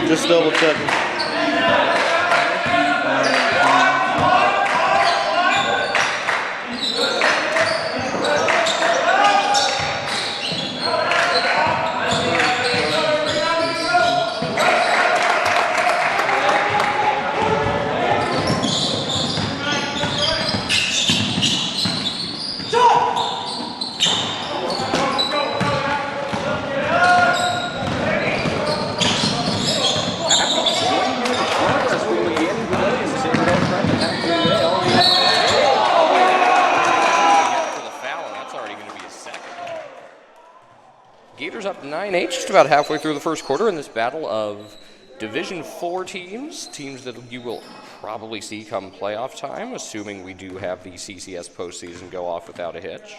Just double checking. Gators up 9-8, just about halfway through the first quarter in this battle of Division 4 teams that you will probably see come playoff time, assuming we do have the CCS postseason go off without a hitch.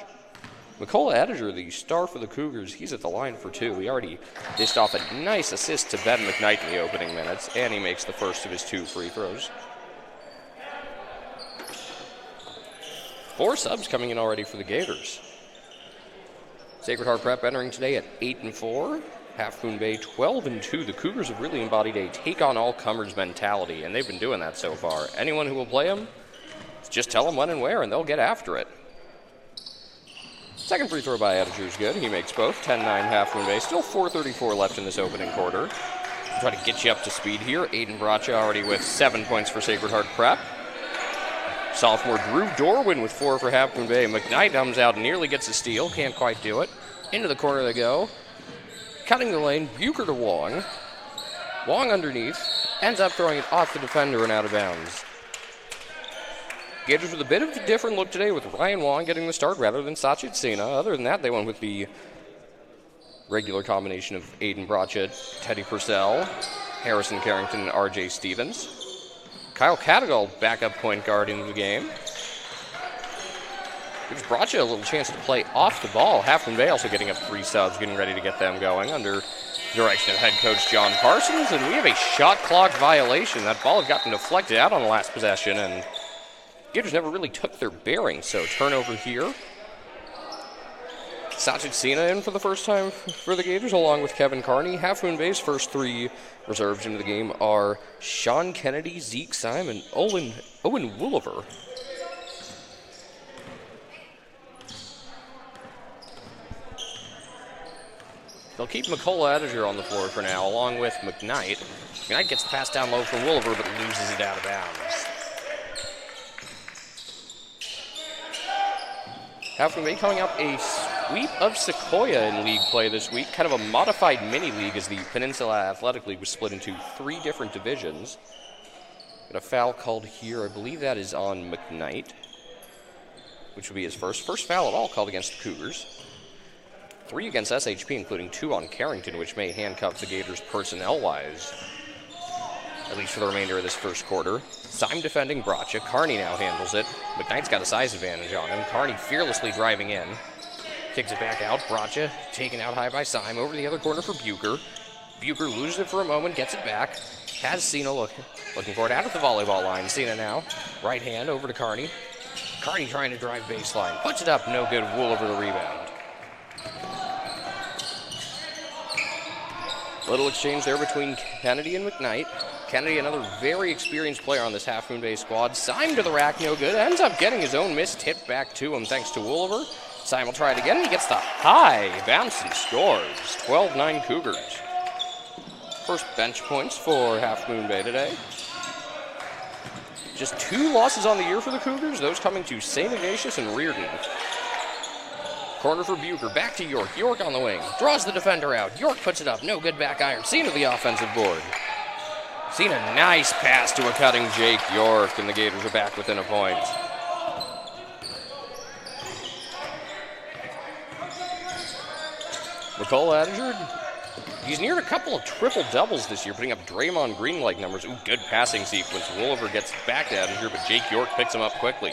Mikola Ediger, the star for the Cougars, he's at the line for two. He already dished off a nice assist to Ben McKnight in the opening minutes, and he makes the first of his 2 free throws. 4 subs coming in already for the Gators. Sacred Heart Prep entering today at 8-4. Half Moon Bay 12-2. The Cougars have really embodied a take-on-all-comers mentality, and they've been doing that so far. Anyone who will play them, just tell them when and where, and they'll get after it. Second free throw by Ediger is good. He makes both. 10-9 Half Moon Bay. Still 4:34 left in this opening quarter. Try to get you up to speed here. Aiden Bracha already with 7 points for Sacred Heart Prep. Sophomore Drew Dorwin with 4 for Half Moon Bay. McKnight comes out and nearly gets a steal. Can't quite do it. Into the corner they go. Cutting the lane. Bucher to Wong. Wong underneath. Ends up throwing it off the defender and out of bounds. Gators with a bit of a different look today with Ryan Wong getting the start rather than Sachit Sena. Other than that, they went with the regular combination of Aiden Bracha, Teddy Purcell, Harrison Carrington, and R.J. Stevens. Kyle Cadogal, backup point guard into the game. Gives Bracha a little chance to play off the ball. Half Moon Bay also getting up 3 subs, getting ready to get them going under direction of head coach John Parsons. And we have a shot clock violation. That ball had gotten deflected out on the last possession, and Gators never really took their bearings. So turnover here. Sachit Sena in for the first time for the Gators, along with Kevin Carney. Half Moon Bay's first 3 reserves into the game are Sean Kennedy, Zeke Simon, Owen Wooliver. They'll keep Mikola Ediger on the floor for now, along with McKnight. McKnight gets the pass down low from Wooliver, but loses it out of bounds. Half Moon Bay coming up a sweep of Sequoia in league play this week. Kind of a modified mini-league as the Peninsula Athletic League was split into 3 different divisions. Got a foul called here. I believe that is on McKnight, which will be his first foul at all called against the Cougars. 3 against SHP, including 2 on Carrington, which may handcuff the Gators personnel-wise, at least for the remainder of this first quarter. Syme defending Bracha. Carney now handles it. McKnight's got a size advantage on him. Carney fearlessly driving in. Kicks it back out. Bracha taken out high by Syme. Over to the other corner for Bucher. Bucher loses it for a moment, gets it back. Has Sena looking for it out at the volleyball line. Sena now. Right hand over to Carney. Carney trying to drive baseline. Puts it up. No good. Wooliver the rebound. Little exchange there between Kennedy and McKnight. Kennedy, another very experienced player on this Half Moon Bay squad. Syme to the rack, no good. Ends up getting his own miss tipped back to him thanks to Wooliver. Syme will try it again. He gets the high bounce and scores. 12-9 Cougars. First bench points for Half Moon Bay today. Just 2 losses on the year for the Cougars, those coming to St. Ignatius and Reardon. Corner for Bucher, back to York. York on the wing, draws the defender out. York puts it up, no good back iron. Sena the offensive board. Sena, nice pass to a cutting Jake York, and the Gators are back within a point. Mikola Ediger, he's neared a couple of triple-doubles this year, putting up Draymond Green-like numbers. Ooh, good passing sequence. Wooliver gets back to Ediger, but Jake York picks him up quickly.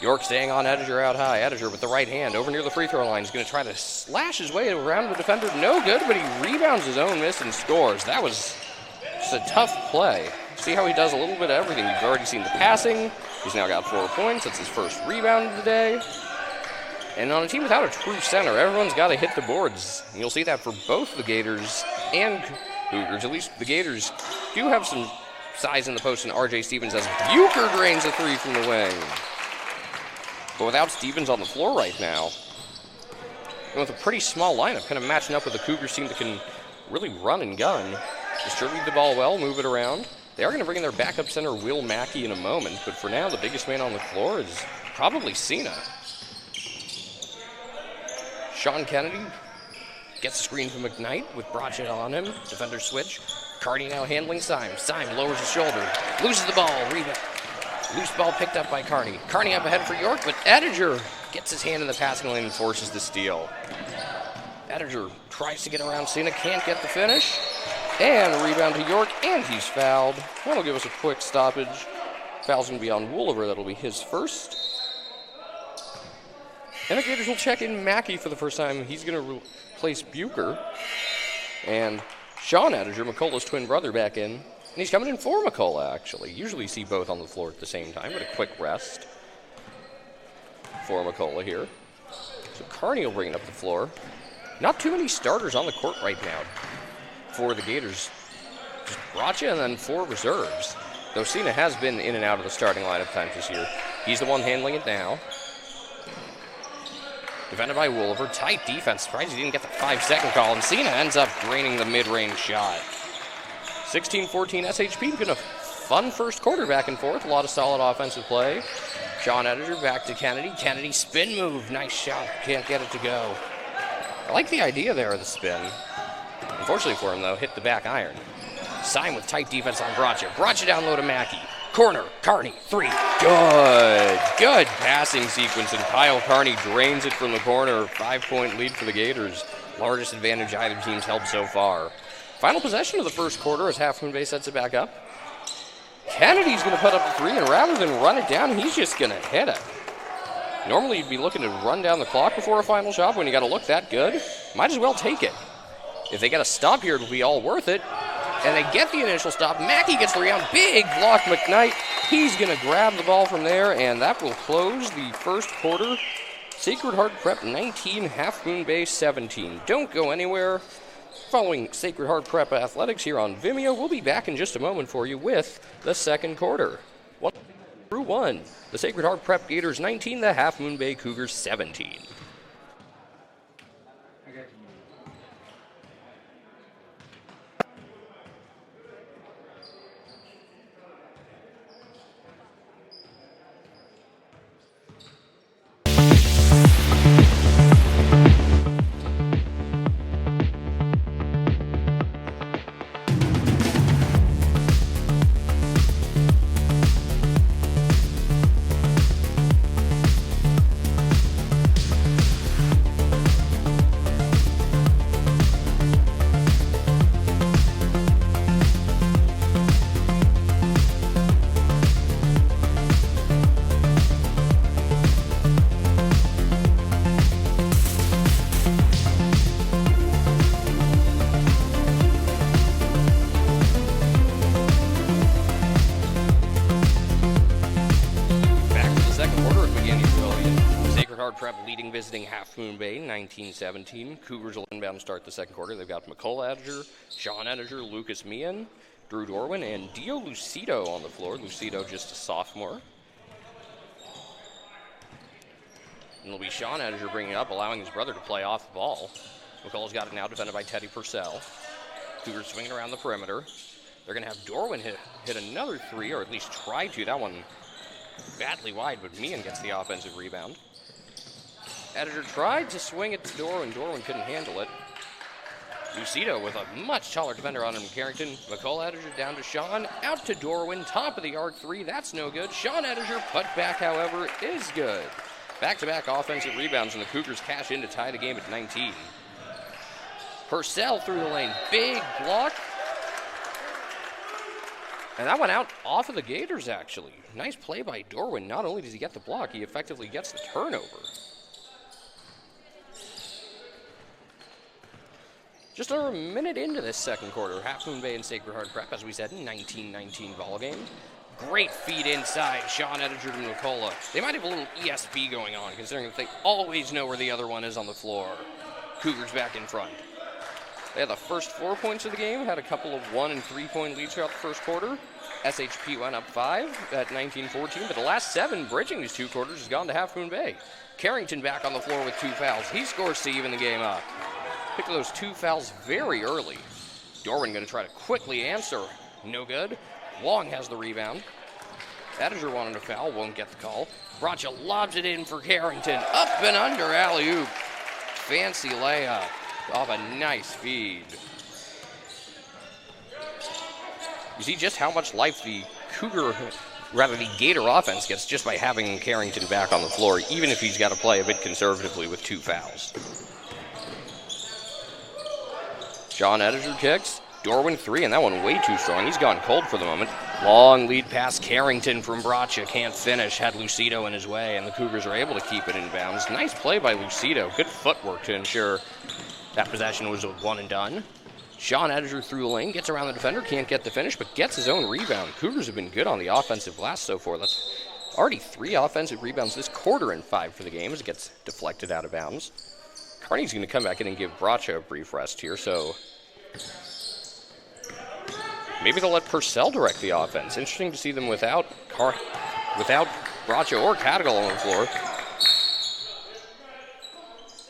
York staying on Ediger out high. Ediger with the right hand over near the free throw line. He's going to try to slash his way around the defender. No good, but he rebounds his own miss and scores. That was just a tough play. See how he does a little bit of everything. You've already seen the passing. He's now got 4 points. That's his first rebound of the day. And on a team without a true center, everyone's got to hit the boards. And you'll see that for both the Gators and Cougars. At least the Gators do have some size in the post, and R.J. Stevens as Bucher drains a three from the wing. But without Stevens on the floor right now, and with a pretty small lineup, kind of matching up with the Cougars team that can really run and gun, distribute the ball well, move it around. They are going to bring in their backup center, Will Mackey, in a moment, but for now, the biggest man on the floor is probably Cena. Sean Kennedy gets a screen from McKnight with Brochet on him. Defender switch. Carney now handling Syme. Syme lowers his shoulder, loses the ball. Rebound. Loose ball picked up by Carney. Carney up ahead for York, but Ettinger gets his hand in the passing lane and forces the steal. Ettinger tries to get around Cena, can't get the finish. And a rebound to York, and he's fouled. That'll give us a quick stoppage. Foul's going to be on Wooliver. That'll be his first. And the Gators will check in Mackey for the first time. He's going to replace Bucher. And Sean Ettinger, McCullough's twin brother, back in. And he's coming in for McCullough, actually. Usually you see both on the floor at the same time, but a quick rest for McCullough here. So Carney will bring it up the floor. Not too many starters on the court right now for the Gators. Just Bracha and then 4 reserves. Though Cena has been in and out of the starting lineup times this year. He's the one handling it now. Defended by Wooliver. Tight defense. Surprised he didn't get the 5-second call. And Cena ends up draining the mid-range shot. 16-14 SHP. Been a fun first quarter back and forth. A lot of solid offensive play. Sean Ettinger back to Kennedy. Kennedy spin move. Nice shot. Can't get it to go. I like the idea there of the spin. Unfortunately for him, though, hit the back iron. Syme with tight defense on Bracha. Bracha down low to Mackey. Corner. Carney. 3. Good. Good passing sequence, and Kyle Carney drains it from the corner. 5-point lead for the Gators. Largest advantage either team's held so far. Final possession of the first quarter as Half Moon Bay sets it back up. Kennedy's going to put up a 3, and rather than run it down, he's just going to hit it. Normally, you'd be looking to run down the clock before a final shot, but when you got to look that good, might as well take it. If they get a stop here, it'll be all worth it. And they get the initial stop. Mackey gets the rebound. Big block, McKnight. He's going to grab the ball from there, and that will close the first quarter. Sacred Heart Prep 19, Half Moon Bay 17. Don't go anywhere. Following Sacred Heart Prep Athletics here on Vimeo, we'll be back in just a moment for you with the second quarter. 1-1. The Sacred Heart Prep Gators 19, the Half Moon Bay Cougars 17. Visiting Half Moon Bay, 19-17. Cougars will inbound start the second quarter. They've got McCullough Ettinger, Sean Ettinger, Lucas Meehan, Drew Dorwin, and Dio Lucido on the floor. Lucido just a sophomore. And it'll be Sean Ettinger bringing it up, allowing his brother to play off the ball. McCullough's got it now, defended by Teddy Purcell. Cougars swinging around the perimeter. They're going to have Dorwin hit another 3, or at least try to. That one badly wide, but Meehan gets the offensive rebound. Ettinger tried to swing it to Dorwin. Dorwin couldn't handle it. Lucido with a much taller defender on him, Carrington. McCullough Ettinger down to Sean. Out to Dorwin. Top of the arc 3. That's no good. Sean Ettinger, put back, however, is good. Back-to-back offensive rebounds, and the Cougars cash in to tie the game at 19. Purcell through the lane. Big block. And that went out off of the Gators, actually. Nice play by Dorwin. Not only does he get the block, he effectively gets the turnover. Just over a minute into this second quarter, Half Moon Bay and Sacred Heart Prep, as we said, 19-19 ball game. Great feed inside, Sean Ettinger to McCullough. They might have a little ESP going on, considering that they always know where the other one is on the floor. Cougars back in front. They had the first 4 points of the game, had a couple of 1- and 3-point leads throughout the first quarter. SHP went up 5 at 19-14, but the last 7 bridging these 2 quarters has gone to Half Moon Bay. Carrington back on the floor with 2 fouls. He scores to even the game up. Picked those 2 fouls very early. Dorwin going to try to quickly answer. No good. Wong has the rebound. Ediger wanted a foul, won't get the call. Bracha lobs it in for Carrington. Up and under alley-oop. Fancy layup off a nice feed. You see just how much life the Gator offense gets just by having Carrington back on the floor, even if he's got to play a bit conservatively with 2 fouls. John Ediger kicks. Dorwin 3, and that one way too strong. He's gone cold for the moment. Long lead pass Carrington from Bracha. Can't finish. Had Lucido in his way, and the Cougars are able to keep it in bounds. Nice play by Lucido. Good footwork to ensure that possession was a one and done. Sean Ediger through the lane, gets around the defender, can't get the finish, but gets his own rebound. Cougars have been good on the offensive glass so far. That's already 3 offensive rebounds this quarter and 5 for the game as it gets deflected out of bounds. Carney's going to come back in and give Bracha a brief rest here, so maybe they'll let Purcell direct the offense. Interesting to see them without Bracha or Cadigal on the floor.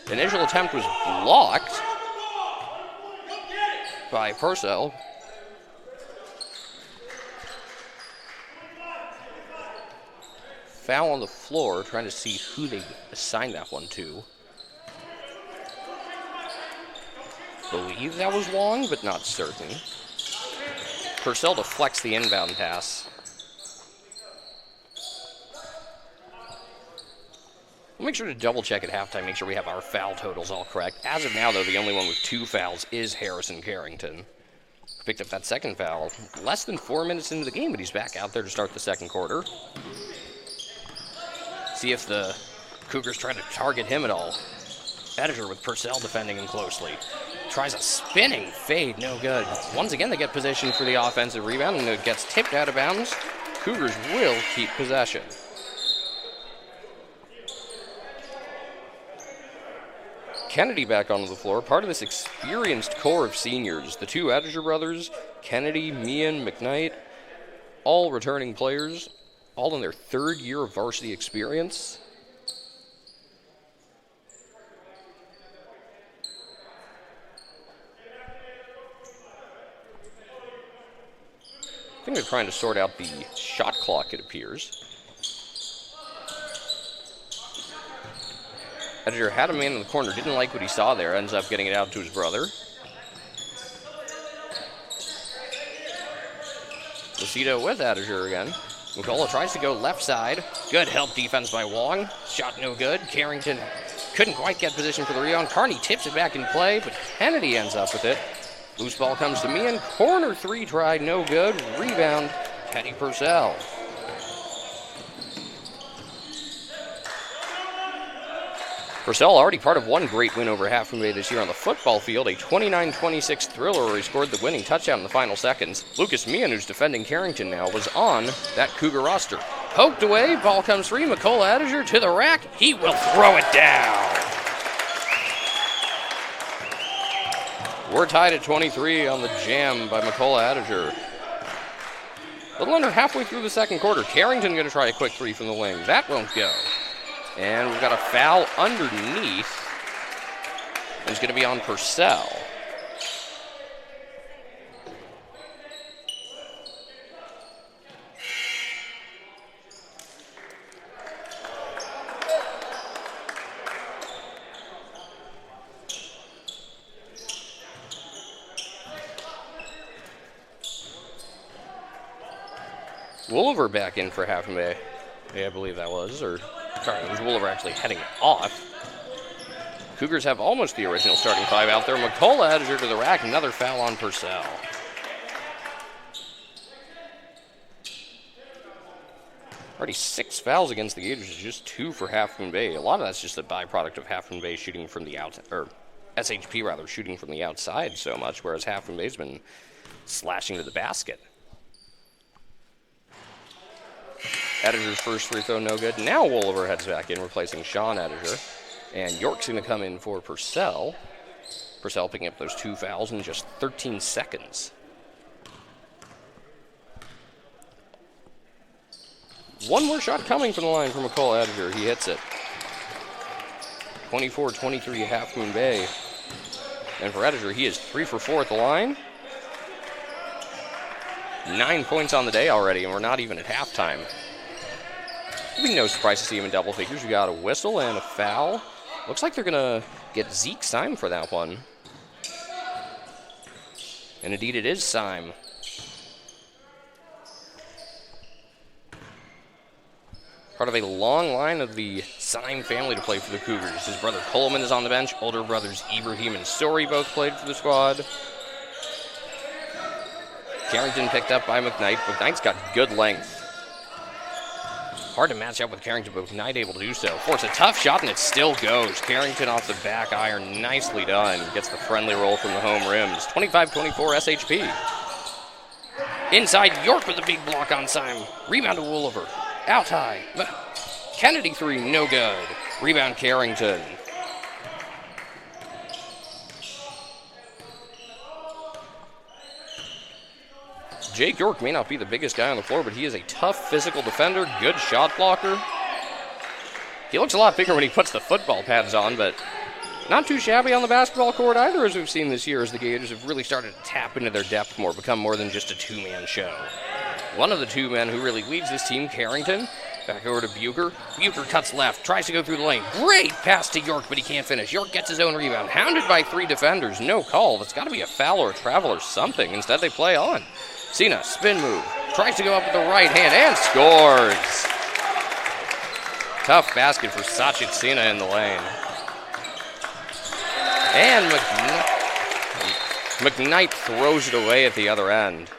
The initial attempt was blocked by Purcell. Foul on the floor, trying to see who they assigned that one to. Believe that was Wong, but not certain. Purcell deflects the inbound pass. We'll make sure to double check at halftime, make sure we have our foul totals all correct. As of now, though, the only one with 2 fouls is Harrison Carrington. Picked up that second foul less than 4 minutes into the game, but he's back out there to start the second quarter. See if the Cougars try to target him at all. Ediger with Purcell defending him closely. Tries a spinning fade, no good. Once again, they get position for the offensive rebound, and it gets tipped out of bounds. Cougars will keep possession. Kennedy back onto the floor, part of this experienced core of seniors. The 2 Ediger brothers, Kennedy, Meehan, McKnight, all returning players, all in their 3rd year of varsity experience. I think they're trying to sort out the shot clock, it appears. Ediger had a man in the corner, didn't like what he saw there, ends up getting it out to his brother. Lucido with Ediger again. McCullough tries to go left side. Good help defense by Wong. Shot no good. Carrington couldn't quite get position for the rebound. Carney tips it back in play, but Kennedy ends up with it. Loose ball comes to Meehan. Corner 3 try, no good. Rebound, Teddy Purcell. Purcell already part of one great win over Half Moon Bay this year on the football field, a 29-26 thriller where he scored the winning touchdown in the final seconds. Lucas Meehan, who's defending Carrington now, was on that Cougar roster. Poked away, ball comes free. McCullough Ediger to the rack. He will throw it down. We're tied at 23 on the jam by McCullough Ediger. A little under halfway through the second quarter. Carrington going to try a quick 3 from the wing. That won't go. And we've got a foul underneath. It's going to be on Purcell. Wooliver back in for Half Moon Bay. Yeah, I believe that was. Or, sorry, it was Wooliver actually heading off. Cougars have almost the original starting 5 out there. McCullough Ediger to the rack. Another foul on Purcell. Already 6 fouls against the Gators, just 2 for Half Moon Bay. A lot of that's just a byproduct of Half Moon Bay shooting from the outside, or SHP rather, shooting from the outside so much, whereas Half Moon Bay's been slashing to the basket. Ediger's first free throw, no good. Now Wooliver heads back in, replacing Sean Ediger. And York's going to come in for Purcell. Purcell picking up those 2 fouls in just 13 seconds. One more shot coming from the line from McCall Editor. He hits it. 24-23 Half Moon Bay. And for Editor, he is 3 for 4 at the line. 9 points on the day already, and we're not even at halftime. It'd be no surprise to see him in double figures. We got a whistle and a foul. Looks like they're going to get Zeke Syme for that one. And indeed it is Syme. Part of a long line of the Syme family to play for the Cougars. His brother Coleman is on the bench. Older brothers Ibrahim and Sori both played for the squad. Carrington picked up by McKnight. McKnight's got good length. Hard to match up with Carrington, but McKnight able to do so. Force a tough shot, and it still goes. Carrington off the back iron. Nicely done. Gets the friendly roll from the home rims. 25-24 SHP. Inside, York with a big block on Syme. Rebound to Wooliver. Out high. Kennedy 3, no good. Rebound Carrington. Jake York may not be the biggest guy on the floor, but he is a tough physical defender, good shot blocker. He looks a lot bigger when he puts the football pads on, but not too shabby on the basketball court either, as we've seen this year, as the Gators have really started to tap into their depth more, become more than just a two-man show. One of the two men who really leads this team, Carrington, back over to Bucher. Bucher cuts left, tries to go through the lane. Great pass to York, but he can't finish. York gets his own rebound. Hounded by 3 defenders. No call. That's got to be a foul or a travel or something. Instead, they play on. Cena, spin move. Tries to go up with the right hand and scores. Tough basket for Sachin Cena in the lane. And McKnight throws it away at the other end.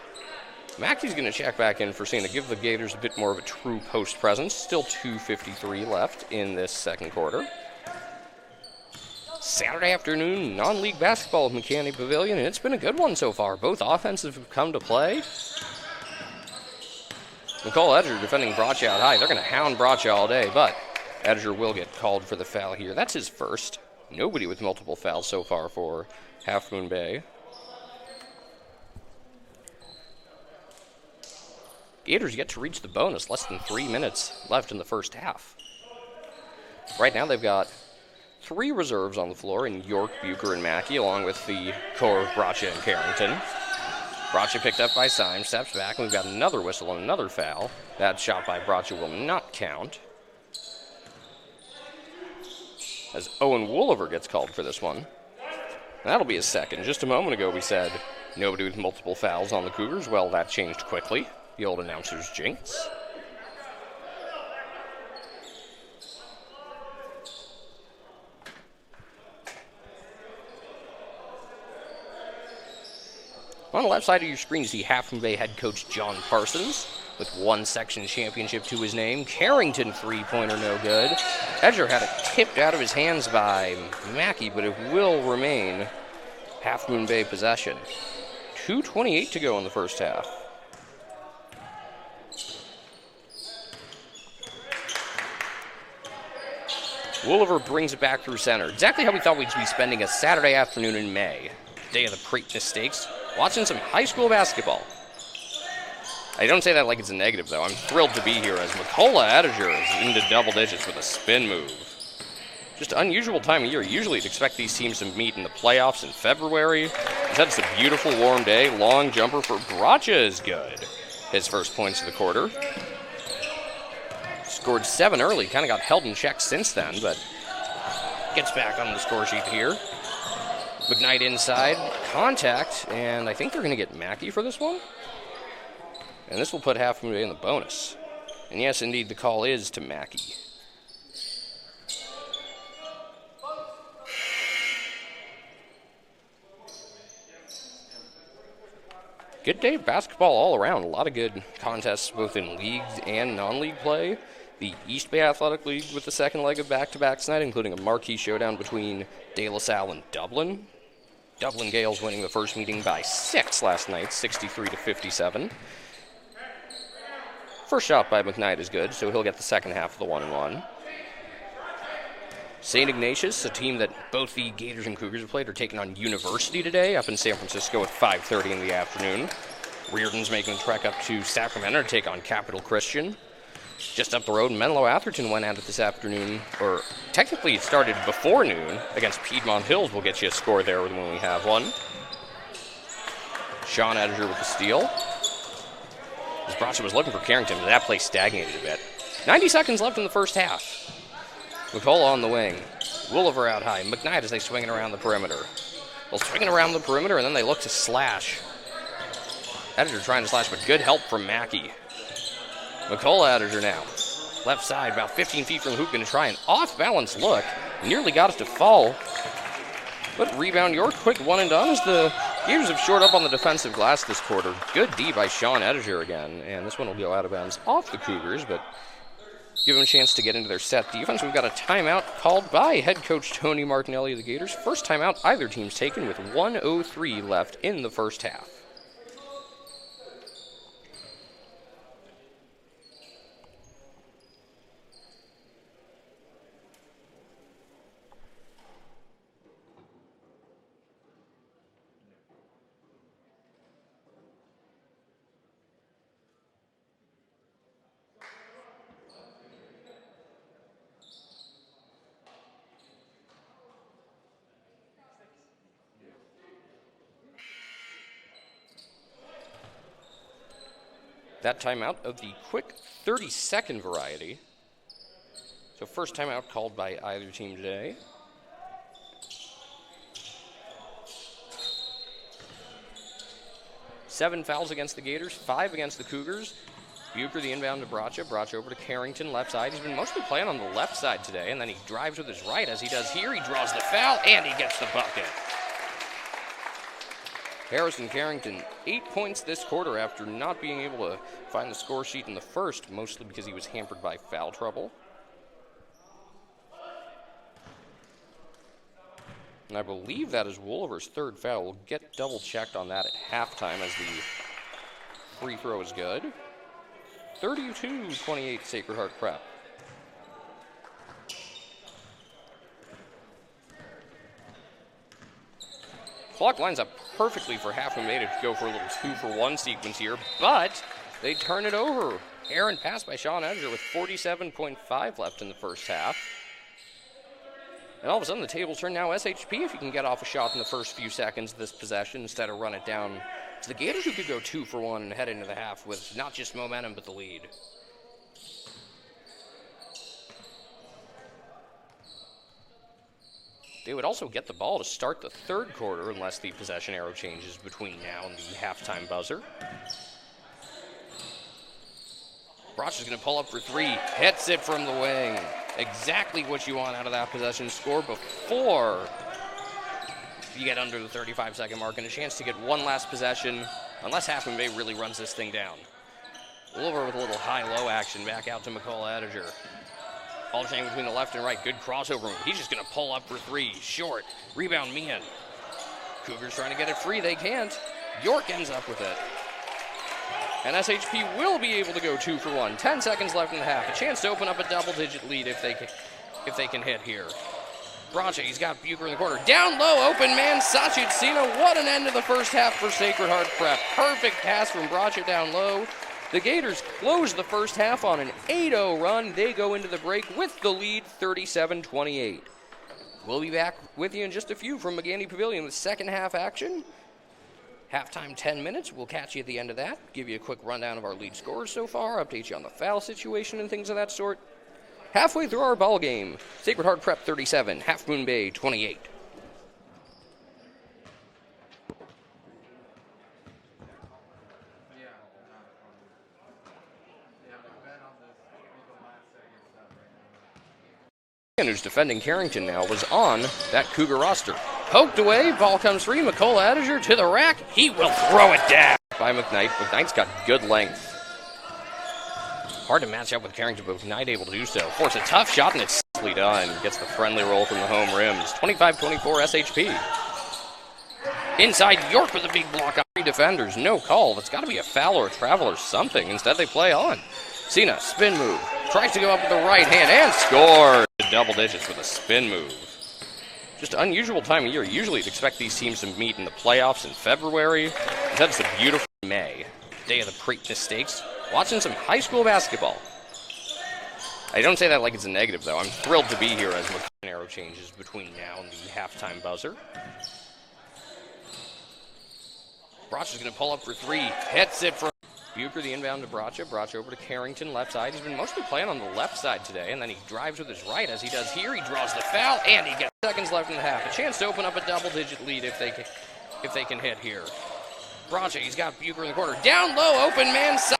Mackey's going to check back in for Cena, give the Gators a bit more of a true post presence. Still 2:53 left in this second quarter. Saturday afternoon, non-league basketball at McCanny Pavilion, and it's been a good one so far. Both offenses have come to play. McCall Ediger defending Bracha out high. They're going to hound Bracha all day, but Ediger will get called for the foul here. That's his first. Nobody with multiple fouls so far for Half Moon Bay. Gators yet to reach the bonus. Less than 3 minutes left in the first half. Right now they've got 3 reserves on the floor in York, Bucher, and Mackey, along with the core of Bracha and Carrington. Bracha picked up by Syme, steps back, and we've got another whistle and another foul. That shot by Bracha will not count, as Owen Wooliver gets called for this one. That'll be his second. Just a moment ago we said nobody with multiple fouls on the Cougars. Well, that changed quickly. The old announcer's jinx. On the left side of your screen, you see Half Moon Bay head coach John Parsons with 1 section championship to his name. Carrington three-pointer no good. Edger had it tipped out of his hands by Mackey, but it will remain Half Moon Bay possession. 2:28 to go in the first half. Wooliver brings it back through center. Exactly how we thought we'd be spending a Saturday afternoon in May. Day of the Preakness Stakes. Watching some high school basketball. I don't say that like it's a negative, though. I'm thrilled to be here as McCullough Ediger is into double digits with a spin move. Just unusual time of year. Usually you'd expect these teams to meet in the playoffs in February. Instead, it's a beautiful, warm day. Long jumper for Bracha is good. His first points of the quarter. Scored 7 early. Kind of got held in check since then, but gets back on the score sheet here. McKnight inside. Contact, and I think they're going to get Mackey for this one. And this will put Half Moon Bay in the bonus. And yes, indeed, the call is to Mackey. Good day of basketball all around. A lot of good contests both in league and non-league play. The East Bay Athletic League with the second leg of back-to-backs tonight, including a marquee showdown between De La Salle and Dublin. Dublin Gales winning the first meeting by 6 last night, 63-57. First shot by McKnight is good, so he'll get the second half of the 1-1. St. Ignatius, a team that both the Gators and Cougars have played, are taking on University today up in San Francisco at 5:30 in the afternoon. Reardon's making the trek up to Sacramento to take on Capital Christian. Just up the road, Menlo Atherton went at it this afternoon, or technically it started before noon against Piedmont Hills. We'll get you a score there when we have one. Sean Ediger with the steal. As Bracha was looking for Carrington, but that play stagnated a bit. 90 seconds left in the first half. McCullough on the wing. Wooliver out high. McKnight as they swing it around the perimeter. Well, swinging around the perimeter, and then they look to slash. Ediger trying to slash, but good help from Mackey. McCullough Ediger now. Left side, about 15 feet from the hoop, going to try an off-balance look. Nearly got us to fall. But rebound York, quick one and done as the Gators have shored up on the defensive glass this quarter. Good D by Sean Ediger again, and this one will go out of bounds off the Cougars, but give them a chance to get into their set defense. We've got a timeout called by head coach Tony Martinelli of the Gators. First timeout either team's taken with 1:03 left in the first half. That timeout of the quick 30-second variety. So first timeout called by either team today. Seven fouls against the Gators, 5 against the Cougars. Bucher the inbound to Bracha. Bracha over to Carrington, left side. He's been mostly playing on the left side today, and then he drives with his right as he does here. He draws the foul, and he gets the bucket. Harrison Carrington, 8 points this quarter after not being able to find the score sheet in the first, mostly because he was hampered by foul trouble. And I believe that is Wooliver's third foul. We'll get double-checked on that at halftime as the free throw is good. 32-28 Sacred Heart Prep. Clock lines up perfectly for Half Moon Bay to go for a little 2-for-1 sequence here, but they turn it over. Errant pass by Sean Ediger with 47.5 left in the first half. And all of a sudden the tables turn now SHP if you can get off a shot in the first few seconds of this possession instead of run it down to the Gators, who could go 2-for-1 and head into the half with not just momentum but the lead. They would also get the ball to start the third quarter unless the possession arrow changes between now and the halftime buzzer. Broch is going to pull up for 3, hits it from the wing. Exactly what you want out of that possession score before you get under the 35-second mark and a chance to get one last possession, unless Half Moon Bay really runs this thing down. Over with a little high-low action back out to McCullough Ediger. Alternating between the left and right. Good crossover move. He's just going to pull up for 3. Short. Rebound Meehan. Cougars trying to get it free. They can't. York ends up with it. And SHP will be able to go 2-for-1. 10 seconds left in the half. A chance to open up a double-digit lead if they can hit here. Bracha, he's got Bucher in the corner. Down low, open man, Sachit Sina. What an end to the first half for Sacred Heart Prep. Perfect pass from Bracha down low. The Gators close the first half on an 8-0 run. They go into the break with the lead, 37-28. We'll be back with you in just a few from McGandy Pavilion with second half action. Halftime 10 minutes. We'll catch you at the end of that. Give you a quick rundown of our lead scores so far, update you on the foul situation and things of that sort. Halfway through our ball game, Sacred Heart Prep 37, Half Moon Bay 28. Who's defending Carrington now was on that Cougar roster. Poked away, ball comes free. McCullough Ediger to the rack. He will throw it down by McKnight. McKnight's got good length. Hard to match up with Carrington, but McKnight able to do so. Force a tough shot, and it's safely done. Gets the friendly roll from the home rims. 25-24 SHP. Inside York with a big block on 3 defenders. No call. That's got to be a foul or a travel or something. Instead, they play on. Cena, spin move. Tries to go up with the right hand and scores. double digits with a spin move. Just unusual time of year. Usually you'd expect these teams to meet in the playoffs in February. That's a beautiful May, day of the Preakness Stakes. Watching some high school basketball. I don't say that like it's a negative, though. I'm thrilled to be here as the arrow changes between now and the halftime buzzer. Bracha's going to pull up for three. Hits it for Bucher, the inbound to Bracha. Bracha over to Carrington, left side. He's been mostly playing on the left side today, and then he drives with his right, as he does here. He draws the foul, and he gets seconds left in the half. A chance to open up a double-digit lead if they can hit here. Bracha, he's got Bucher in the corner. Down low, open man side.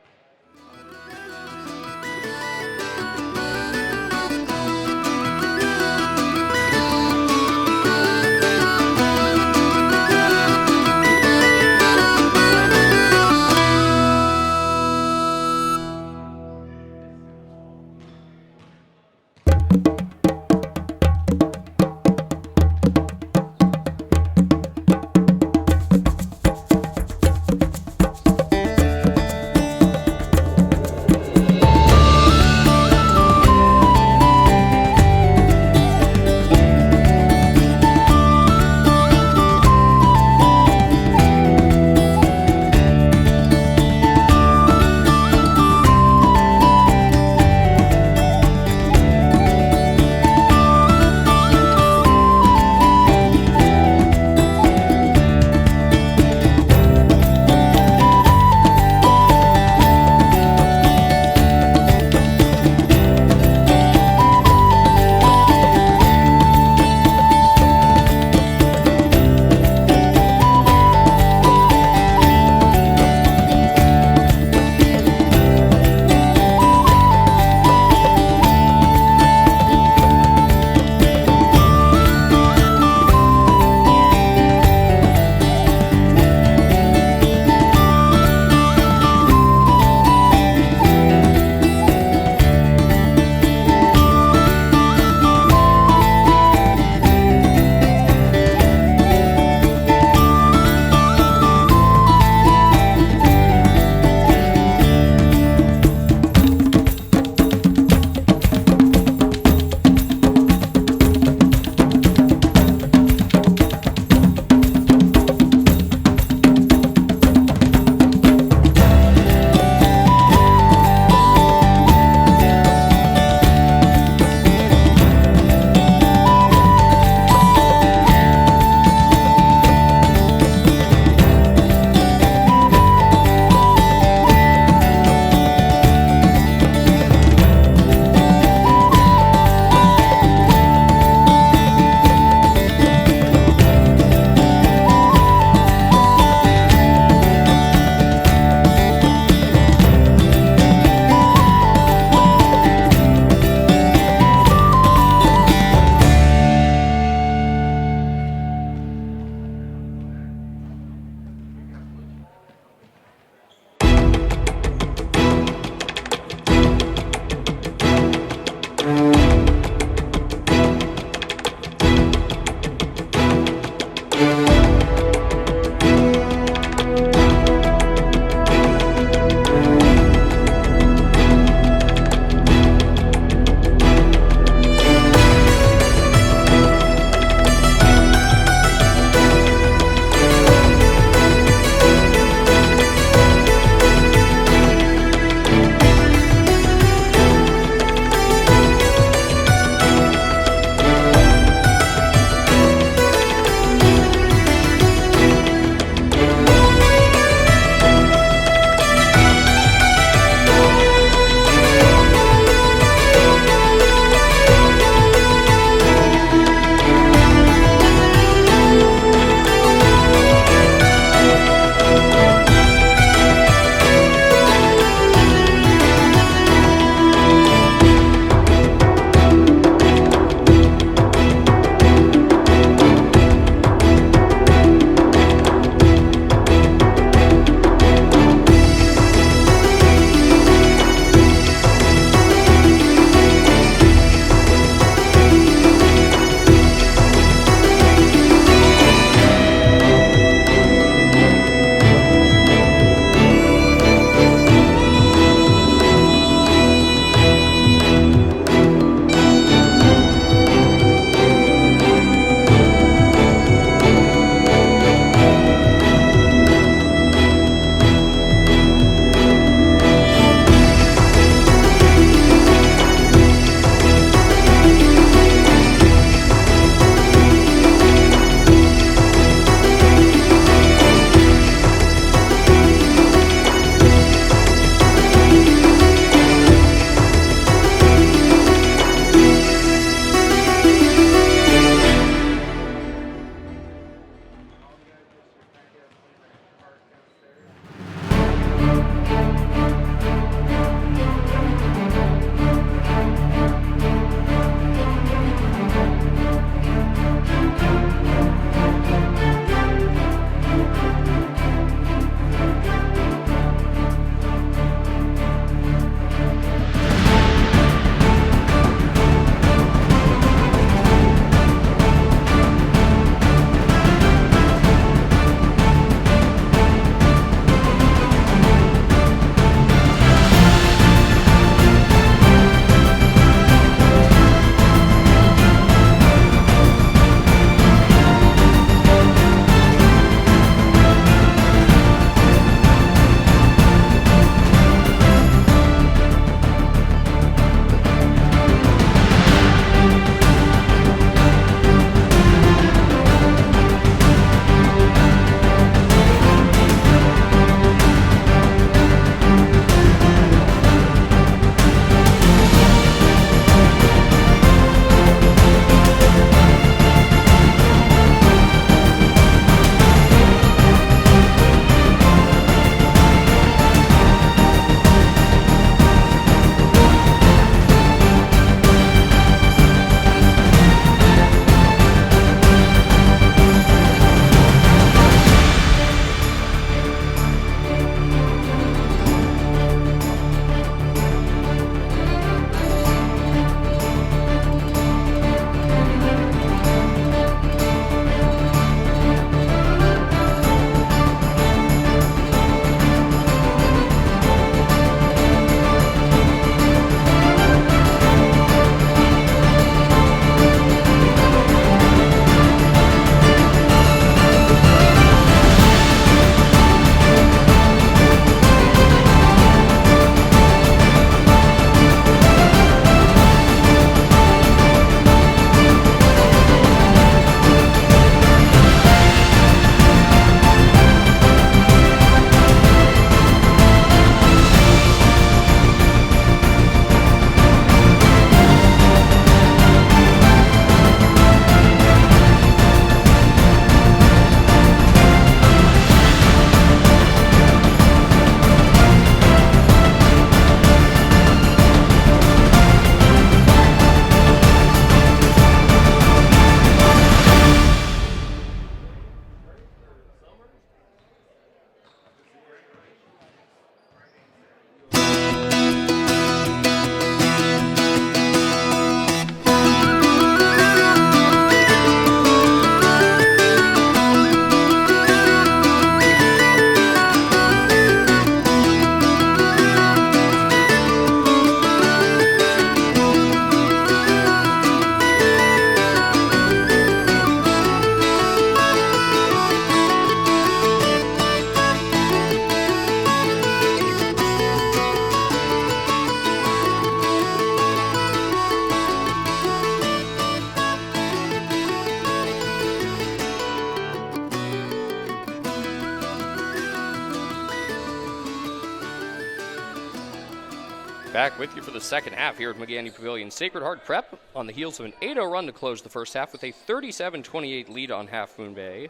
Back with you for the second half here at McGandy Pavilion. Sacred Heart Prep on the heels of an 8-0 run to close the first half with a 37-28 lead on Half Moon Bay.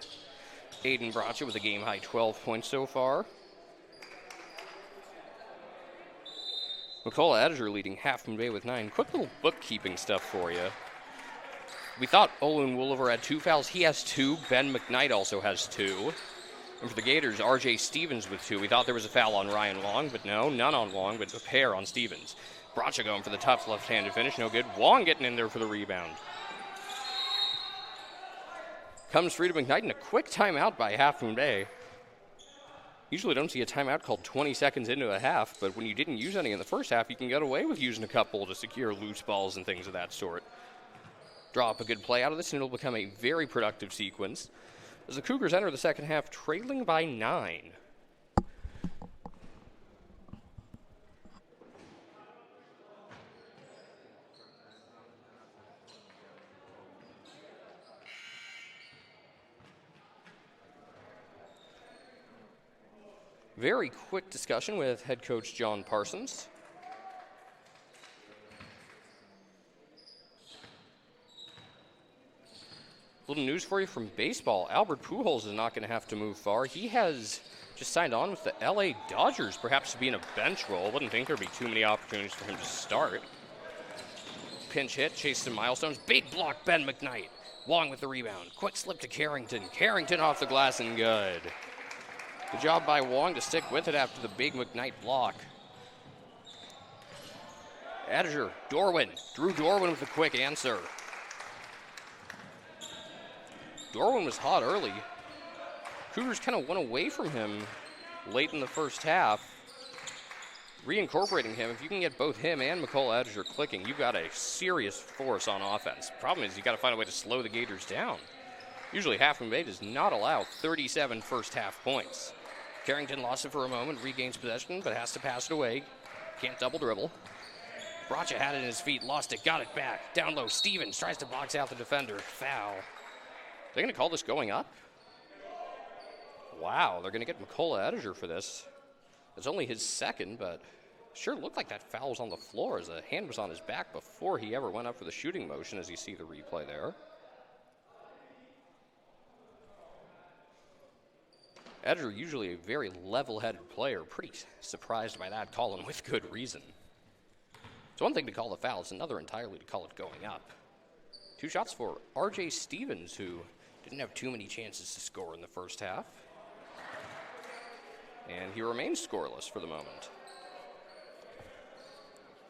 Aiden Bracha with a game-high 12 points so far. McCullough Edinger leading Half Moon Bay with 9. Quick little bookkeeping stuff for you. We thought Olin Wooliver had 2 fouls. He has 2. Ben McKnight also has 2. And for the Gators, R.J. Stevens with 2. We thought there was a foul on Ryan Wong, but no, none on Wong, but a pair on Stevens. Bracha going for the tough left-handed finish, no good. Wong getting in there for the rebound. Comes free to McKnight and a quick timeout by Half Moon Bay. Usually don't see a timeout called 20 seconds into a half, but when you didn't use any in the first half, you can get away with using a couple to secure loose balls and things of that sort. Draw up a good play out of this, and it'll become a very productive sequence as the Cougars enter the second half trailing by 9. Very quick discussion with head coach John Parsons. Little news for you from baseball. Albert Pujols is not going to have to move far. He has just signed on with the LA Dodgers, perhaps to be in a bench role. Wouldn't think there'd be too many opportunities for him to start. Pinch hit, chase some milestones. Big block, Ben McKnight. Wong with the rebound. Quick slip to Carrington. Carrington off the glass and good. Good job by Wong to stick with it after the big McKnight block. Edinger, Dorwin. Drew Dorwin with a quick answer. Dorwin was hot early. Cougars kind of went away from him late in the first half. Reincorporating him, if you can get both him and McCullough Edinger clicking, you've got a serious force on offense. Problem is you got to find a way to slow the Gators down. Usually Half Moon Bay does not allow 37 first half points. Carrington lost it for a moment, regains possession, but has to pass it away. Can't double dribble. Bracha had it in his feet, lost it, got it back. Down low, Stevens tries to box out the defender. Foul. They're going to call this going up? Wow, they're going to get McCullough Edinger for this. It's only his second, but sure looked like that foul was on the floor as a hand was on his back before he ever went up for the shooting motion, as you see the replay there. Edinger, usually a very level-headed player, pretty surprised by that call, and with good reason. It's one thing to call the foul, it's another entirely to call it going up. 2 shots for R.J. Stevens, who didn't have too many chances to score in the first half. And he remains scoreless for the moment.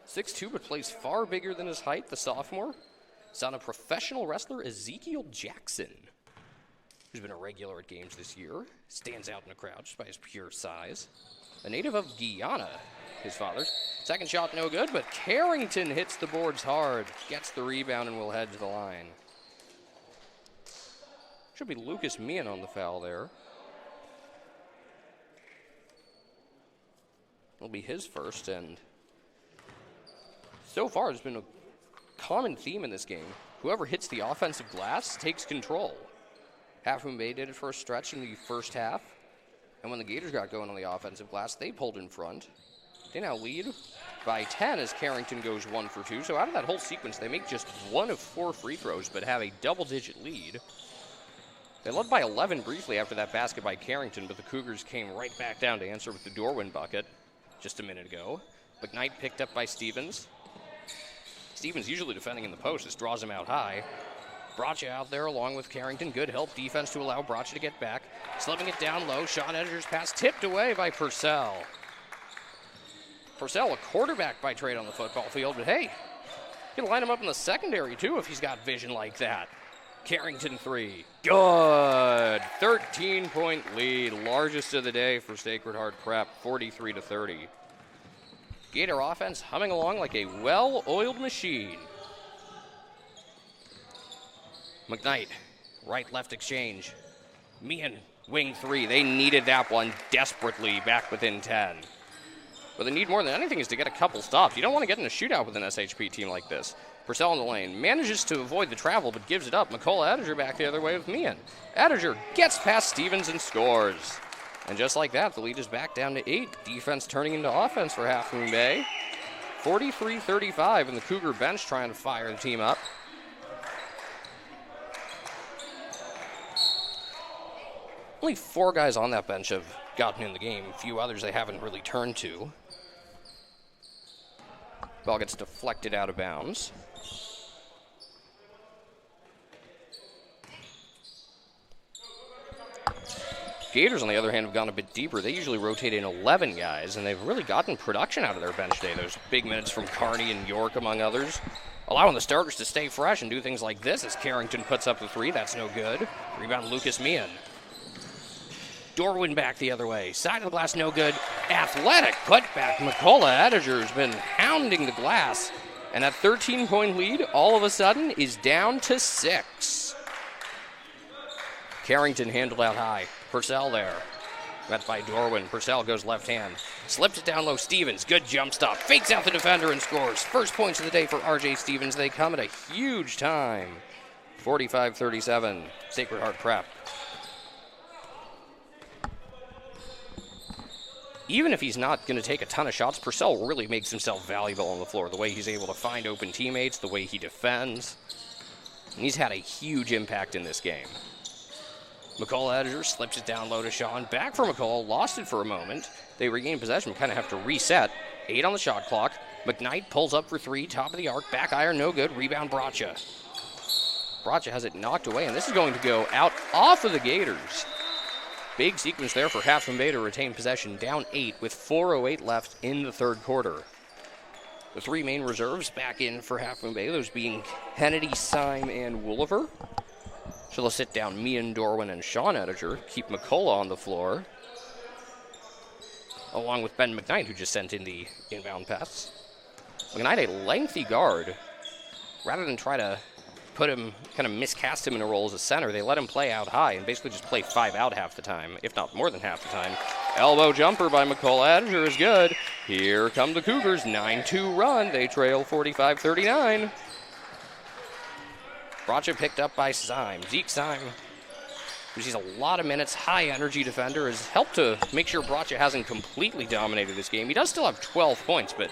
6'2", but plays far bigger than his height, the sophomore. Son of professional wrestler Ezekiel Jackson, who's been a regular at games this year. Stands out in the crowd just by his pure size. A native of Guyana, his father. Second shot no good, but Carrington hits the boards hard. Gets the rebound and will head to the line. Should be Lucas Meehan on the foul there. It'll be his first, and so far there's been a common theme in this game. Whoever hits the offensive glass takes control. Half Moon Bay did it for a stretch in the first half, and when the Gators got going on the offensive glass, they pulled in front. They now lead by 10 as Carrington goes 1 for 2. So out of that whole sequence, they make just 1 of 4 free throws, but have a double-digit lead. They led by 11 briefly after that basket by Carrington, but the Cougars came right back down to answer with the Dorwin bucket just a minute ago. McKnight picked up by Stevens. Stevens usually defending in the post. This draws him out high. Bracha out there along with Carrington. Good help defense to allow Bracha to get back. Slipping it down low. Sean Ediger's pass tipped away by Purcell. Purcell, a quarterback by trade on the football field, but hey, you can line him up in the secondary too if he's got vision like that. Carrington 3. Good. 13-point lead. Largest of the day for Sacred Heart Prep. 43-30. Gator offense humming along like a well-oiled machine. McKnight, right-left exchange. Meehan, wing 3. They needed that one desperately back within 10. What they need more than anything is to get a couple stops. You don't want to get in a shootout with an SHP team like this. Purcell in the lane, manages to avoid the travel, but gives it up. McCullough Edinger back the other way with Meehan. Edinger gets past Stevens and scores. And just like that, the lead is back down to 8. Defense turning into offense for Half Moon Bay. 43-35, and the Cougar bench trying to fire the team up. Only 4 guys on that bench have gotten in the game. A few others they haven't really turned to. Ball gets deflected out of bounds. Gators, on the other hand, have gone a bit deeper. They usually rotate in 11 guys, and they've really gotten production out of their bench today. Those big minutes from Kearney and York, among others, allowing the starters to stay fresh and do things like this as Carrington puts up the 3. That's no good. Rebound, Lucas Meehan. Dorwin back the other way. Side of the glass, no good. Athletic putback. McCullough Ettinger has been hounding the glass. And that 13-point lead, all of a sudden, is down to 6. Carrington handled out high. Purcell there. Met by Dorwin. Purcell goes left hand. Slips it down low. Stevens. Good jump stop. Fakes out the defender and scores. First points of the day for R.J. Stevens. They come at a huge time. 45-37. Sacred Heart Prep. Even if he's not going to take a ton of shots, Purcell really makes himself valuable on the floor. The way he's able to find open teammates, the way he defends. And he's had a huge impact in this game. McCullough Ettinger slips it down low to Sean. Back for McCullough, lost it for a moment. They regain possession, kind of have to reset. 8 on the shot clock. McKnight pulls up for 3, top of the arc. Back iron, no good. Rebound, Bracha. Bracha has it knocked away, and this is going to go out off of the Gators. Big sequence there for Half Moon Bay to retain possession, down 8 with 4:08 left in the third quarter. The 3 main reserves back in for Half Moon Bay, those being Kennedy, Syme, and Wooliver. So they'll sit down Meehan, Dorwin, and Sean Ettinger, keep McCullough on the floor, along with Ben McKnight, who just sent in the inbound pass. McKnight, a lengthy guard. Rather than try to put him, kind of miscast him in a role as a center, they let him play out high and basically just play 5 out half the time, if not more than half the time. Elbow jumper by McCullough Ettinger is good. Here come the Cougars, 9-2 run. They trail 45-39. Bracha picked up by Syme. Zeke Syme, who sees a lot of minutes, high energy defender, has helped to make sure Bracha hasn't completely dominated this game. He does still have 12 points, but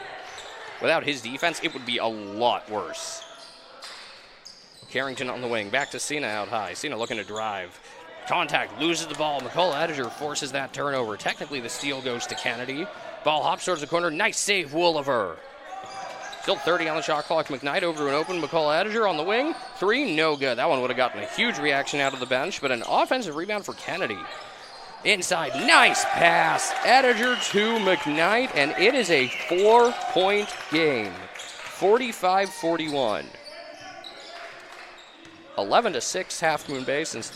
without his defense, it would be a lot worse. Carrington on the wing, back to Cena out high. Cena looking to drive. Contact, loses the ball. McCullough Ettinger forces that turnover. Technically, the steal goes to Kennedy. Ball hops towards the corner. Nice save, Wooliver. Still 30 on the shot clock. McKnight over to an open. McCullough Ettinger on the wing. 3, no good. That one would have gotten a huge reaction out of the bench, but an offensive rebound for Kennedy. Inside, nice pass. Ettinger to McKnight, and it is a 4-point game. 45-41. 11-6 Half Moon Bay since,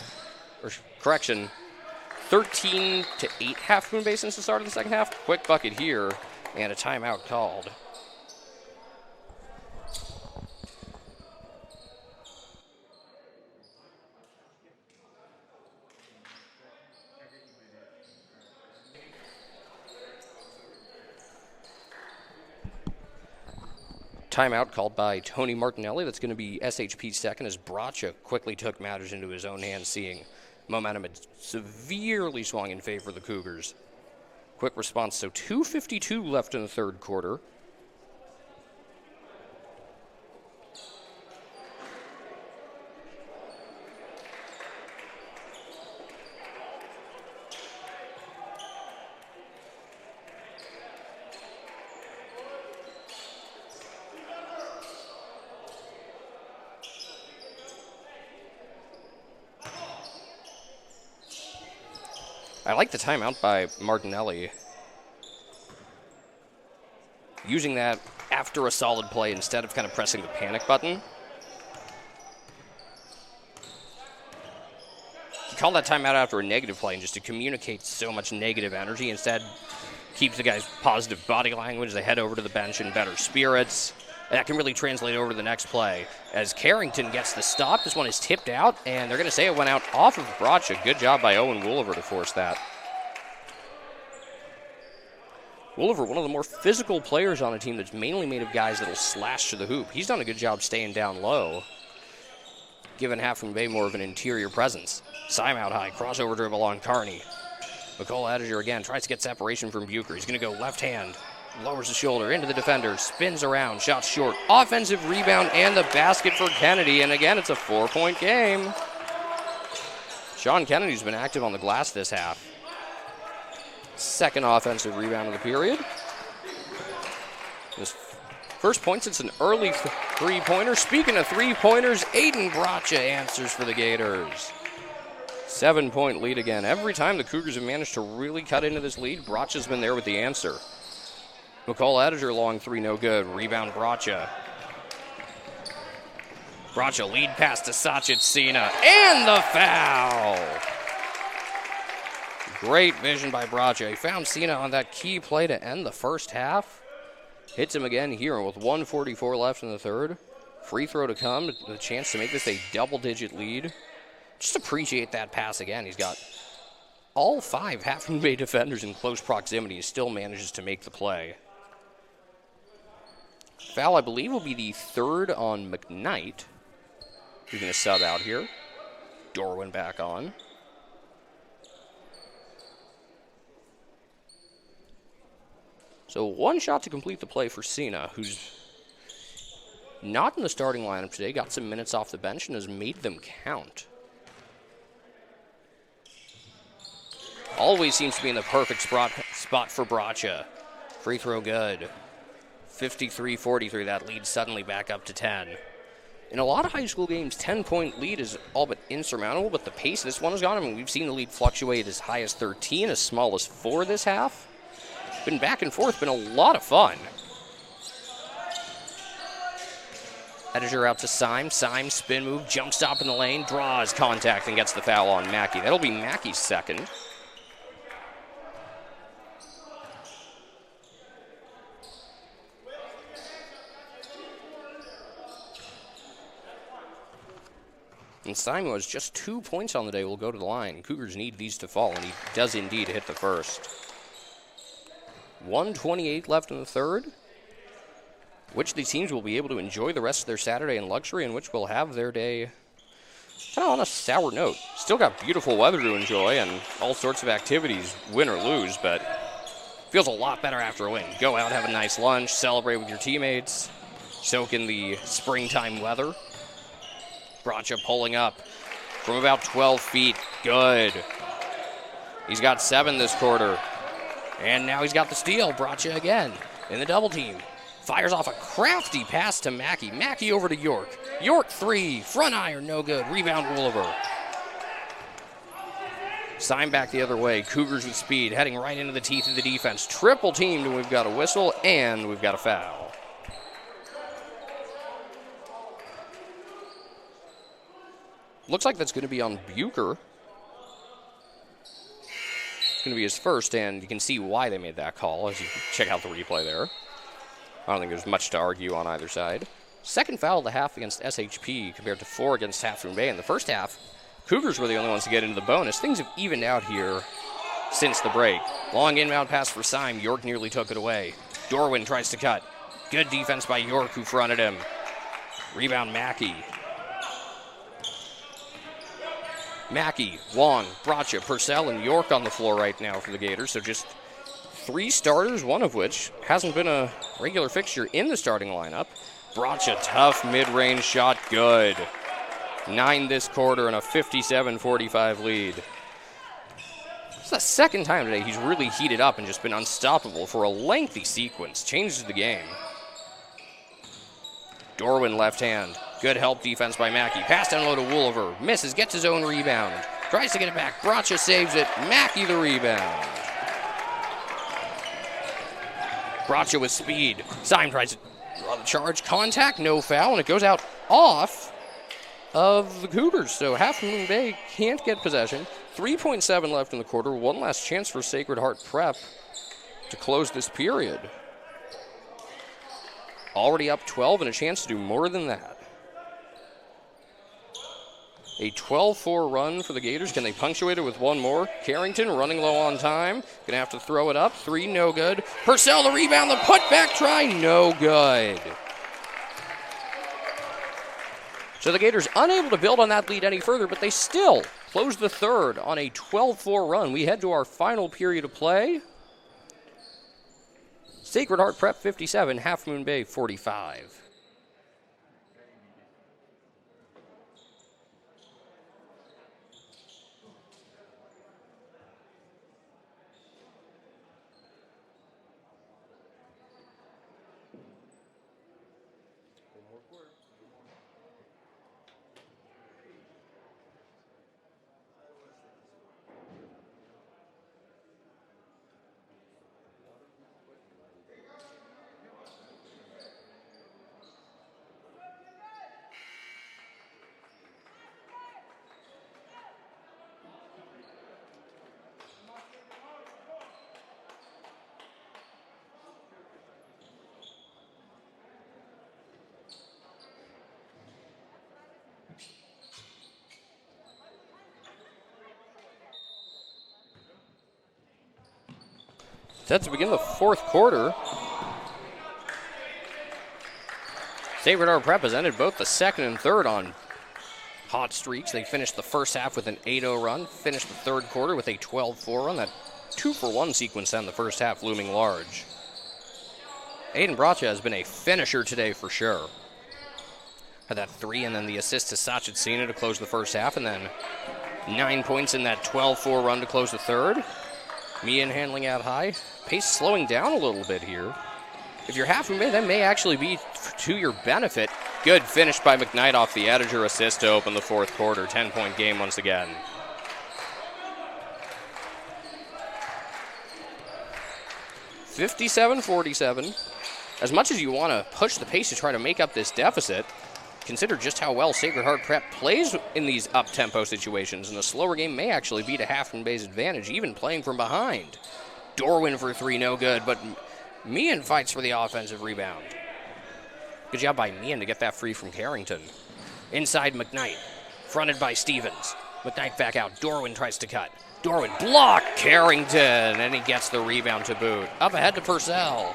or correction, 13-8 Half Moon Bay since the start of the second half. Quick bucket here, and a timeout called. Timeout called by Tony Martinelli. That's going to be SHP's second as Bracha quickly took matters into his own hands, seeing momentum had severely swung in favor of the Cougars. Quick response, so 2:52 left in the third quarter. I like the timeout by Martinelli. Using that after a solid play instead of kind of pressing the panic button. He called that timeout after a negative play and just to communicate so much negative energy. Instead, keeps the guys' positive body language. They head over to the bench in better spirits. And that can really translate over to the next play. As Carrington gets the stop, this one is tipped out, and they're going to say it went out off of Bracha. Good job by Owen Wooliver to force that. Wooliver, one of the more physical players on a team that's mainly made of guys that'll slash to the hoop. He's done a good job staying down low, giving Half Moon Bay more of an interior presence. Syme out high, crossover dribble on Kearney. McCullough Ettinger again tries to get separation from Bucher. He's going to go left hand. Lowers the shoulder into the defender, spins around, shot short. Offensive rebound and the basket for Kennedy, and again, it's a 4-point game. Sean Kennedy's been active on the glass this half. Second offensive rebound of the period. His first point since an early three-pointer. Speaking of three-pointers, Aiden Bracha answers for the Gators. 7-point lead again. Every time the Cougars have managed to really cut into this lead, Bracha's been there with the answer. McCall Ediger, long three, no good. Rebound, Bracha. Bracha lead pass to Sachin Sina, and the foul! Great vision by Bracha. He found Sina on that key play to end the first half. Hits him again here with 1:44 left in the third. Free throw to come, the chance to make this a double-digit lead. Just appreciate that pass again. He's got all 5 Half Moon Bay defenders in close proximity. He still manages to make the play. Foul, I believe, will be the third on McKnight. He's going to sub out here. Dorwin back on. So 1 shot to complete the play for Sina, who's not in the starting lineup today, got some minutes off the bench and has made them count. Always seems to be in the perfect spot for Bracha. Free throw good. 53-43, that lead suddenly back up to 10. In a lot of high school games, 10-point lead is all but insurmountable, but the pace this one has gone. I mean, we've seen the lead fluctuate as high as 13, as small as 4 this half. Been back and forth, been a lot of fun. Ediger out to Symes. Symes spin move, jump stop in the lane, draws contact and gets the foul on Mackey. That'll be Mackey's second. And Simon was just 2 points on the day, will go to the line. Cougars need these to fall, and he does indeed hit the first. 1:28 left in the third. Which of these teams will be able to enjoy the rest of their Saturday in luxury, and which will have their day kind of on a sour note. Still got beautiful weather to enjoy and all sorts of activities, win or lose, but feels a lot better after a win. Go out, have a nice lunch, celebrate with your teammates, soak in the springtime weather. Bracha pulling up from about 12 feet. Good. He's got 7 this quarter. And now he's got the steal. Bracha again in the double team. Fires off a crafty pass to Mackey. Mackey over to York. York 3. Front iron, no good. Rebound, Wooliver. Sign back the other way. Cougars with speed, heading right into the teeth of the defense. Triple teamed, and we've got a whistle, and we've got a foul. Looks like that's going to be on Bucher. It's going to be his first, and you can see why they made that call as you check out the replay there. I don't think there's much to argue on either side. Second foul of the half against SHP compared to 4 against Half Moon Bay. In the first half, Cougars were the only ones to get into the bonus. Things have evened out here since the break. Long inbound pass for Syme. York nearly took it away. Dorwin tries to cut. Good defense by York, who fronted him. Rebound, Mackey. Mackey, Wong, Bracha, Purcell, and York on the floor right now for the Gators. So just 3 starters, one of which hasn't been a regular fixture in the starting lineup. Bracha, tough mid-range shot, good. 9 this quarter and a 57-45 lead. It's the second time today he's really heated up and just been unstoppable for a lengthy sequence. Changes the game. Dorwin left hand. Good help defense by Mackey. Pass down low to Wooliver. Misses, gets his own rebound. Tries to get it back. Bracha saves it. Mackey the rebound. Bracha with speed. Syme tries to draw the charge. Contact, no foul, and it goes out off of the Cougars. So Half Moon Bay can't get possession. 3.7 left in the quarter. One last chance for Sacred Heart Prep to close this period. Already up 12 and a chance to do more than that. A 12-4 run for the Gators. Can they punctuate it with one more? Carrington running low on time. Gonna have to throw it up. 3, no good. Purcell the rebound. The putback try, no good. So the Gators unable to build on that lead any further, but they still close the third on a 12-4 run. We head to our final period of play. Sacred Heart Prep 57, Half Moon Bay 45. Set to begin the fourth quarter. Sacred Heart Prep has ended both the second and third on hot streaks. They finished the first half with an 8-0 run, finished the third quarter with a 12-4 run. That 2-for-1 sequence in the first half looming large. Aiden Bracha has been a finisher today for sure. Had that 3 and then the assist to Sachin Sina to close the first half, and then 9 points in that 12-4 run to close the third. Meehan handling out high. Pace slowing down a little bit here. If you're half Bay, that may actually be to your benefit. Good finish by McKnight off the Ediger assist to open the fourth quarter. 10-point game once again. (57-47). As much as you want to push the pace to try to make up this deficit, consider just how well Sacred Heart Prep plays in these up-tempo situations, and a slower game may actually be to Half Moon Bay's advantage, even playing from behind. Dorwin for 3, no good, but Meehan fights for the offensive rebound. Good job by Meehan to get that free from Carrington. Inside McKnight, fronted by Stevens. McKnight back out, Dorwin tries to cut. Dorwin block Carrington, and he gets the rebound to boot. Up ahead to Purcell.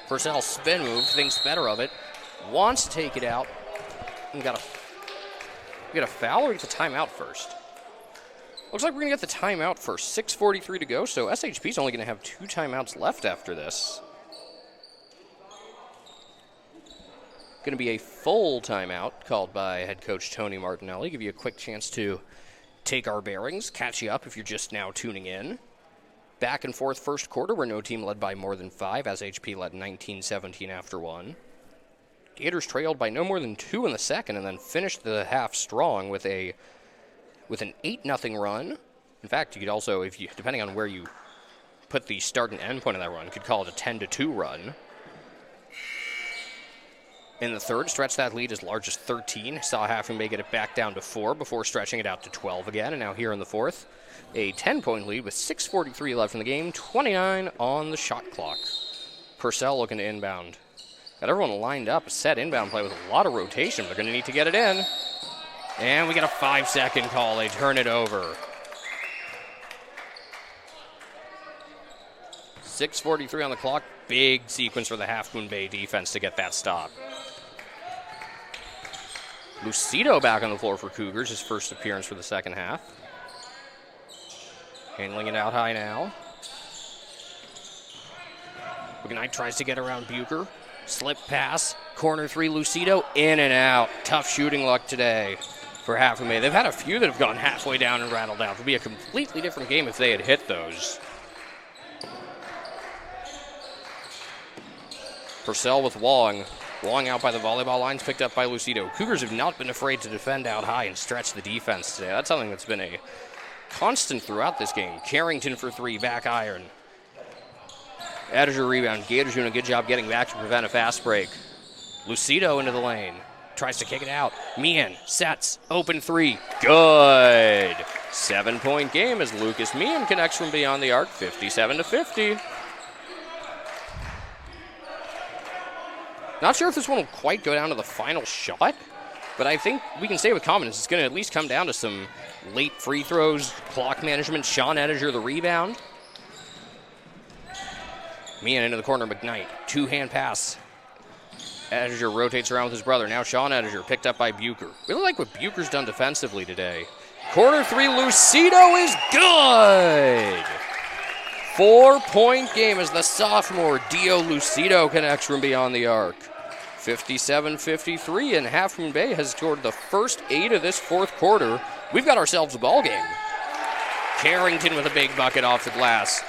Purcell spin move, thinks better of it, wants to take it out. We got a foul, or we get the timeout first? Looks like we're going to get the timeout first. 6:43 to go, so SHP's only going to have 2 timeouts left after this. Going to be a full timeout called by head coach Tony Martinelli. Give you a quick chance to take our bearings, catch you up if you're just now tuning in. Back and forth first quarter, where no team led by more than 5. SHP led 19-17 after 1. Gators trailed by no more than 2 in the second, and then finished the half strong with an 8-0 run. In fact, you could also, depending on where you put the start and end point of that run, could call it a 10-2 run. In the third, stretched that lead as large as 13. Saw Half Moon Bay get it back down to 4 before stretching it out to 12 again. And now here in the fourth, a 10-point lead with 6:43 left in the game, 29 on the shot clock. Purcell looking to inbound. Got everyone lined up, a set inbound play with a lot of rotation. They're going to need to get it in. And we get a 5-second call. They turn it over. 6:43 on the clock. Big sequence for the Half Moon Bay defense to get that stop. Lucido back on the floor for Cougars, his first appearance for the second half. Handling it out high now. McKnight tries to get around Bucher. Slip pass, corner 3, Lucido, in and out. Tough shooting luck today for Half Moon Bay. They've had a few that have gone halfway down and rattled out. It would be a completely different game if they had hit those. Purcell with Wong. Wong out by the volleyball lines, picked up by Lucido. Cougars have not been afraid to defend out high and stretch the defense today. That's something that's been a constant throughout this game. Carrington for 3, back iron. Ediger rebound. Gators doing a good job getting back to prevent a fast break. Lucido into the lane. Tries to kick it out. Meehan sets. Open 3. Good. 7-point game as Lucas Meehan connects from beyond the arc. 57-50. Not sure if this one will quite go down to the final shot, but I think we can say with confidence it's going to at least come down to some late free throws, clock management. Sean Ediger the rebound. Meehan into the corner, McKnight. 2-hand pass. Ediger rotates around with his brother. Now Sean Ediger picked up by Bucher. Really like what Bucher's done defensively today. Corner 3, Lucido is good. 4-point game as the sophomore Dio Lucido connects from beyond the arc. 57-53, and Half Moon Bay has scored the first 8 of this fourth quarter. We've got ourselves a ball game. Carrington with a big bucket off the glass.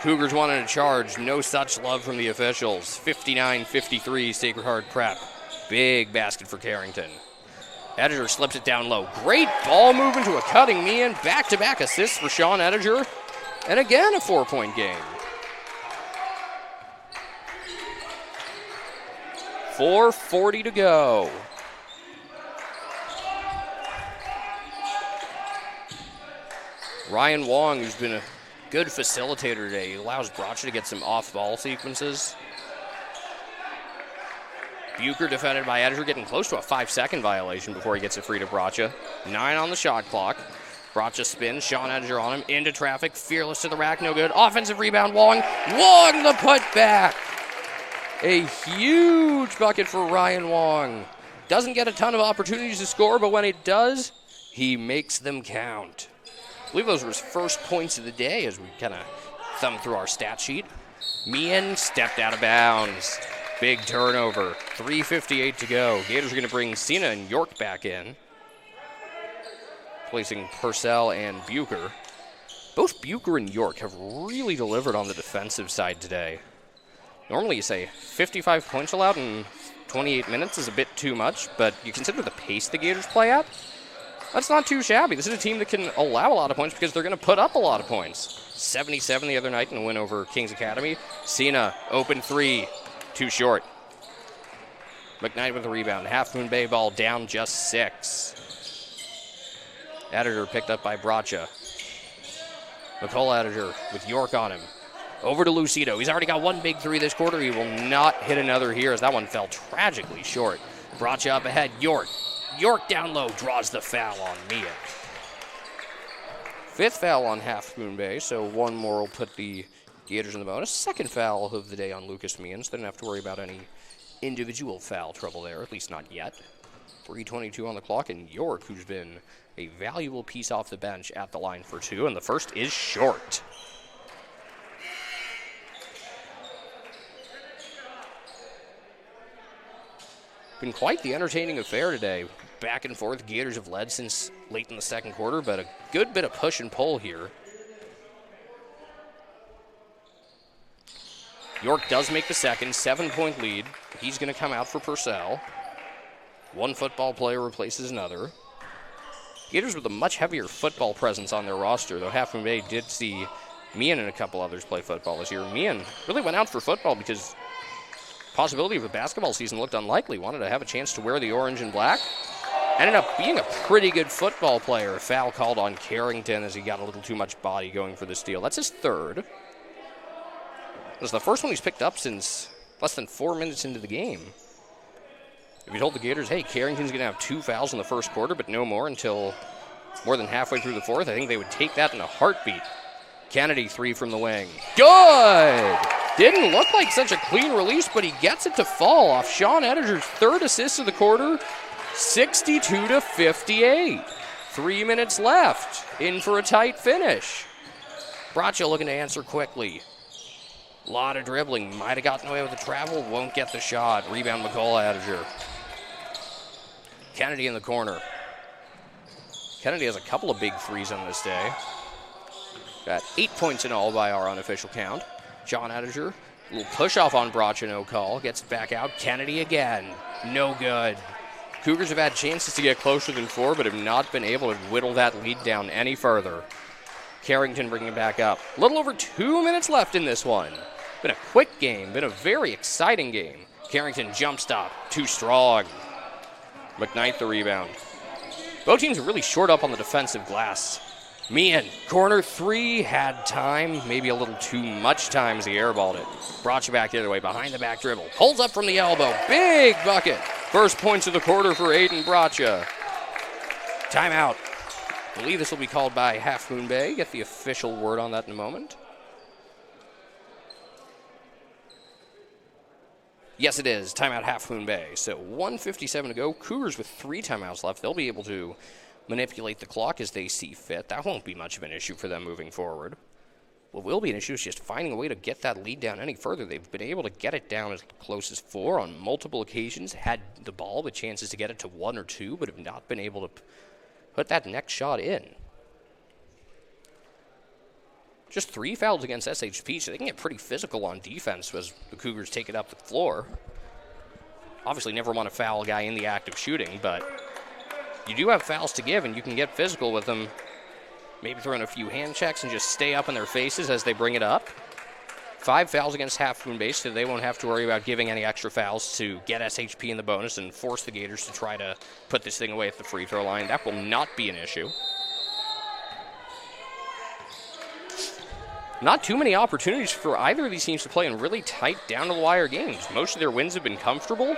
Cougars wanted a charge. No such love from the officials. 59-53, Sacred Heart Prep. Big basket for Carrington. Ediger slips it down low. Great ball movement to a cutting Meehan. Back-to-back assists for Sean Ediger. And again, a 4-point game. 4:40 to go. Ryan Wong, who's been a good facilitator today, allows Bracha to get some off-ball sequences. Bucher defended by Ediger, getting close to a 5-second violation before he gets it free to Bracha. 9 on the shot clock. Bracha spins, Sean Ediger on him, into traffic, fearless to the rack, no good. Offensive rebound, Wong. Wong the putback. A huge bucket for Ryan Wong. Doesn't get a ton of opportunities to score, but when it does, he makes them count. I believe those were his first points of the day as we kind of thumb through our stat sheet. Meehan stepped out of bounds. Big turnover. 3:58 to go. Gators are going to bring Cena and York back in, placing Purcell and Bucher. Both Bucher and York have really delivered on the defensive side today. Normally you say 55 points allowed in 28 minutes is a bit too much, but you consider the pace the Gators play at, that's not too shabby. This is a team that can allow a lot of points because they're going to put up a lot of points. 77 the other night in a win over Kings Academy. Cena, open 3, too short. McKnight with a rebound. Half Moon Bay ball down just 6. Ediger picked up by Bracha. McCullough Ediger with York on him. Over to Lucido. He's already got 1 big 3 this quarter. He will not hit another here as that one fell tragically short. Bracha up ahead. York. York down low draws the foul on Meehan. 5th foul on Half Moon Bay, so 1 more will put the Gators in the bonus. 2nd foul of the day on Lucas Meehan, so they don't have to worry about any individual foul trouble there, at least not yet. 3:22 on the clock, and York, who's been a valuable piece off the bench, at the line for 2, and the first is short. Been quite the entertaining affair today. Back and forth, Gators have led since late in the second quarter, but a good bit of push and pull here. York does make the second, 7-point lead. He's going to come out for Purcell. 1 football player replaces another. Gators with a much heavier football presence on their roster, though Half Moon Bay did see Meehan and a couple others play football this year. Meehan really went out for football because possibility of a basketball season looked unlikely. Wanted to have a chance to wear the orange and black. Ended up being a pretty good football player. A foul called on Carrington as he got a little too much body going for the steal. That's his 3rd. It's the first one he's picked up since less than 4 minutes into the game. If you told the Gators, hey, Carrington's going to have 2 fouls in the first quarter, but no more until more than halfway through the 4th, I think they would take that in a heartbeat. Kennedy, 3 from the wing. Good! Didn't look like such a clean release, but he gets it to fall off Sean Ediger's 3rd assist of the quarter. 62-58. 3 minutes left. In for a tight finish. Bracha looking to answer quickly. Lot of dribbling. Might have gotten away with the travel. Won't get the shot. Rebound McCullough Ediger. Kennedy in the corner. Kennedy has a couple of big 3s on this day. Got 8 points in all by our unofficial count. Sean Ediger, a little push-off on Bracha, no call. Gets it back out. Kennedy again. No good. Cougars have had chances to get closer than 4, but have not been able to whittle that lead down any further. Carrington bringing it back up. A little over 2 minutes left in this one. Been a quick game. Been a very exciting game. Carrington jump stop. Too strong. McKnight the rebound. Both teams are really short up on the defensive glass. Meehan, corner 3, had time, maybe a little too much time as he airballed it. Bracha back the other way, behind the back dribble. Pulls up from the elbow, big bucket. First points of the quarter for Aiden Bracha. Timeout. I believe this will be called by Half Moon Bay. Get the official word on that in a moment. Yes, it is. Timeout Half Moon Bay. So 1:57 to go. Cougars with 3 timeouts left. They'll be able to manipulate the clock as they see fit. That won't be much of an issue for them moving forward. what will be an issue is just finding a way to get that lead down any further. They've been able to get it down as close as 4 on multiple occasions, had the ball with chances to get it to 1 or 2, but have not been able to put that next shot in. Just 3 fouls against SHP, so they can get pretty physical on defense as the Cougars take it up the floor. Obviously never want to foul a guy in the act of shooting, but you do have fouls to give, and you can get physical with them. Maybe throw in a few hand checks and just stay up in their faces as they bring it up. 5 fouls against Half Moon Bay, so they won't have to worry about giving any extra fouls to get SHP in the bonus and force the Gators to try to put this thing away at the free throw line. That will not be an issue. Not too many opportunities for either of these teams to play in really tight, down-to-the-wire games. Most of their wins have been comfortable.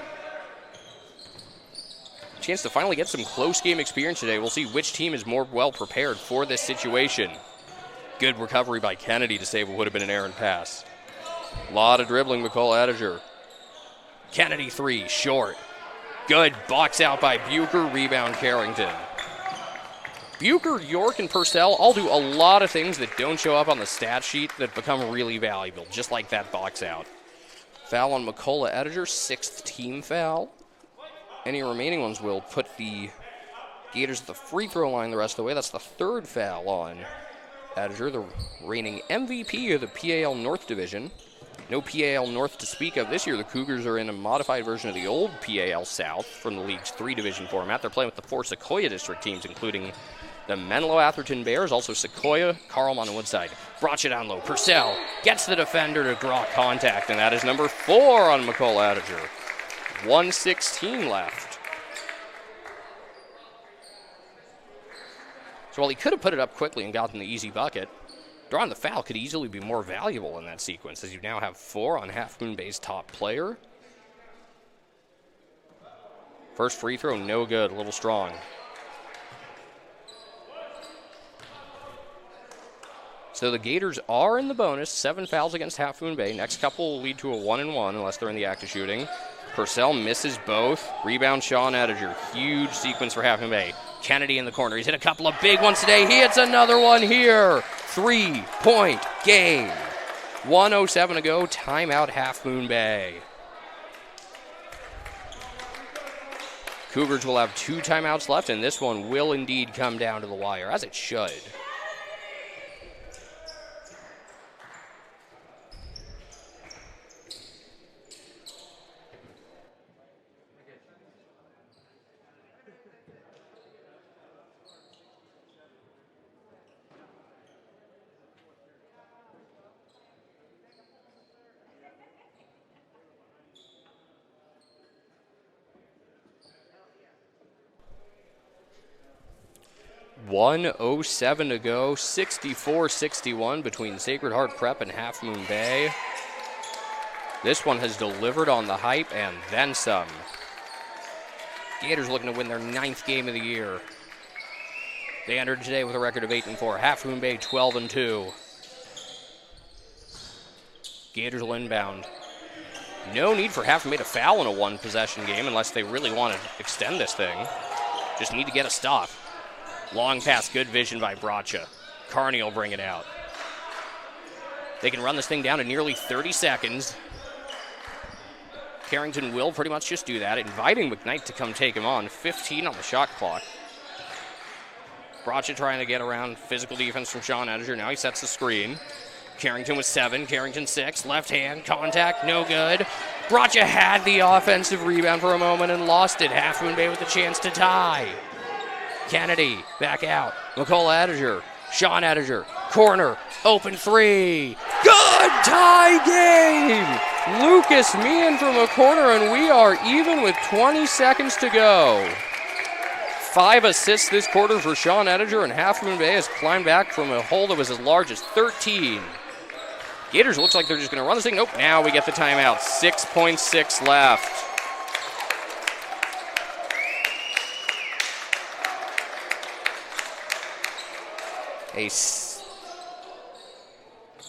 Chance to finally get some close game experience today. We'll see which team is more well-prepared for this situation. Good recovery by Kennedy to save what would have been an errant pass. A lot of dribbling, McCall Adiger. Kennedy 3, short. Good box out by Bucher, rebound Carrington. Bucher, York, and Purcell all do a lot of things that don't show up on the stat sheet that become really valuable, just like that box out. Foul on McCullough Ediger, 6th team foul. Any remaining ones will put the Gators at the free throw line the rest of the way. That's the 3rd foul on Ediger, the reigning MVP of the PAL North Division. No PAL North to speak of this year. The Cougars are in a modified version of the old PAL South from the league's 3-division format. They're playing with the 4 Sequoia District teams, including the Menlo Atherton Bears, also Sequoia, Carlmont, and Woodside. Brotch it down low. Purcell gets the defender to draw contact, and that is number 4 on McCall Adiger. 1:16 left. So while he could have put it up quickly and gotten the easy bucket, drawing the foul could easily be more valuable in that sequence, as you now have 4 on Half Moon Bay's top player. First free throw, no good, a little strong. So the Gators are in the bonus, 7 fouls against Half Moon Bay. Next couple will lead to a 1-and-1 unless they're in the act of shooting. Purcell misses both. Rebound Sean Ediger. Huge sequence for Half Moon Bay. Kennedy in the corner. He's hit a couple of big ones today. He hits another one here. 3-point game. 1:07 to go. Timeout Half Moon Bay. Cougars will have 2 timeouts left, and this one will indeed come down to the wire, as it should. .107 to go, 64-61 between Sacred Heart Prep and Half Moon Bay. This one has delivered on the hype and then some. Gators looking to win their 9th game of the year. They entered today with a record of 8-4. Half Moon Bay 12-2. Gators will inbound. No need for Half Moon Bay to foul in a 1-possession game unless they really want to extend this thing. Just need to get a stop. Long pass, good vision by Bracha. Carney will bring it out. They can run this thing down to nearly 30 seconds. Carrington will pretty much just do that, inviting McKnight to come take him on. 15 on the shot clock. Bracha trying to get around physical defense from Sean Ediger. Now he sets the screen. Carrington with 7, Carrington 6. Left hand, contact, no good. Bracha had the offensive rebound for a moment and lost it. Half Moon Bay with a chance to tie. Kennedy, back out. McCall Ediger, Sean Ediger, corner, open 3. Good tie game! Lucas Meehan from a corner, and we are even with 20 seconds to go. 5 assists this quarter for Sean Ediger, and Half Moon Bay has climbed back from a hole that was as large as 13. Gators looks like they're just going to run this thing. Nope, now we get the timeout. 6.6 left. A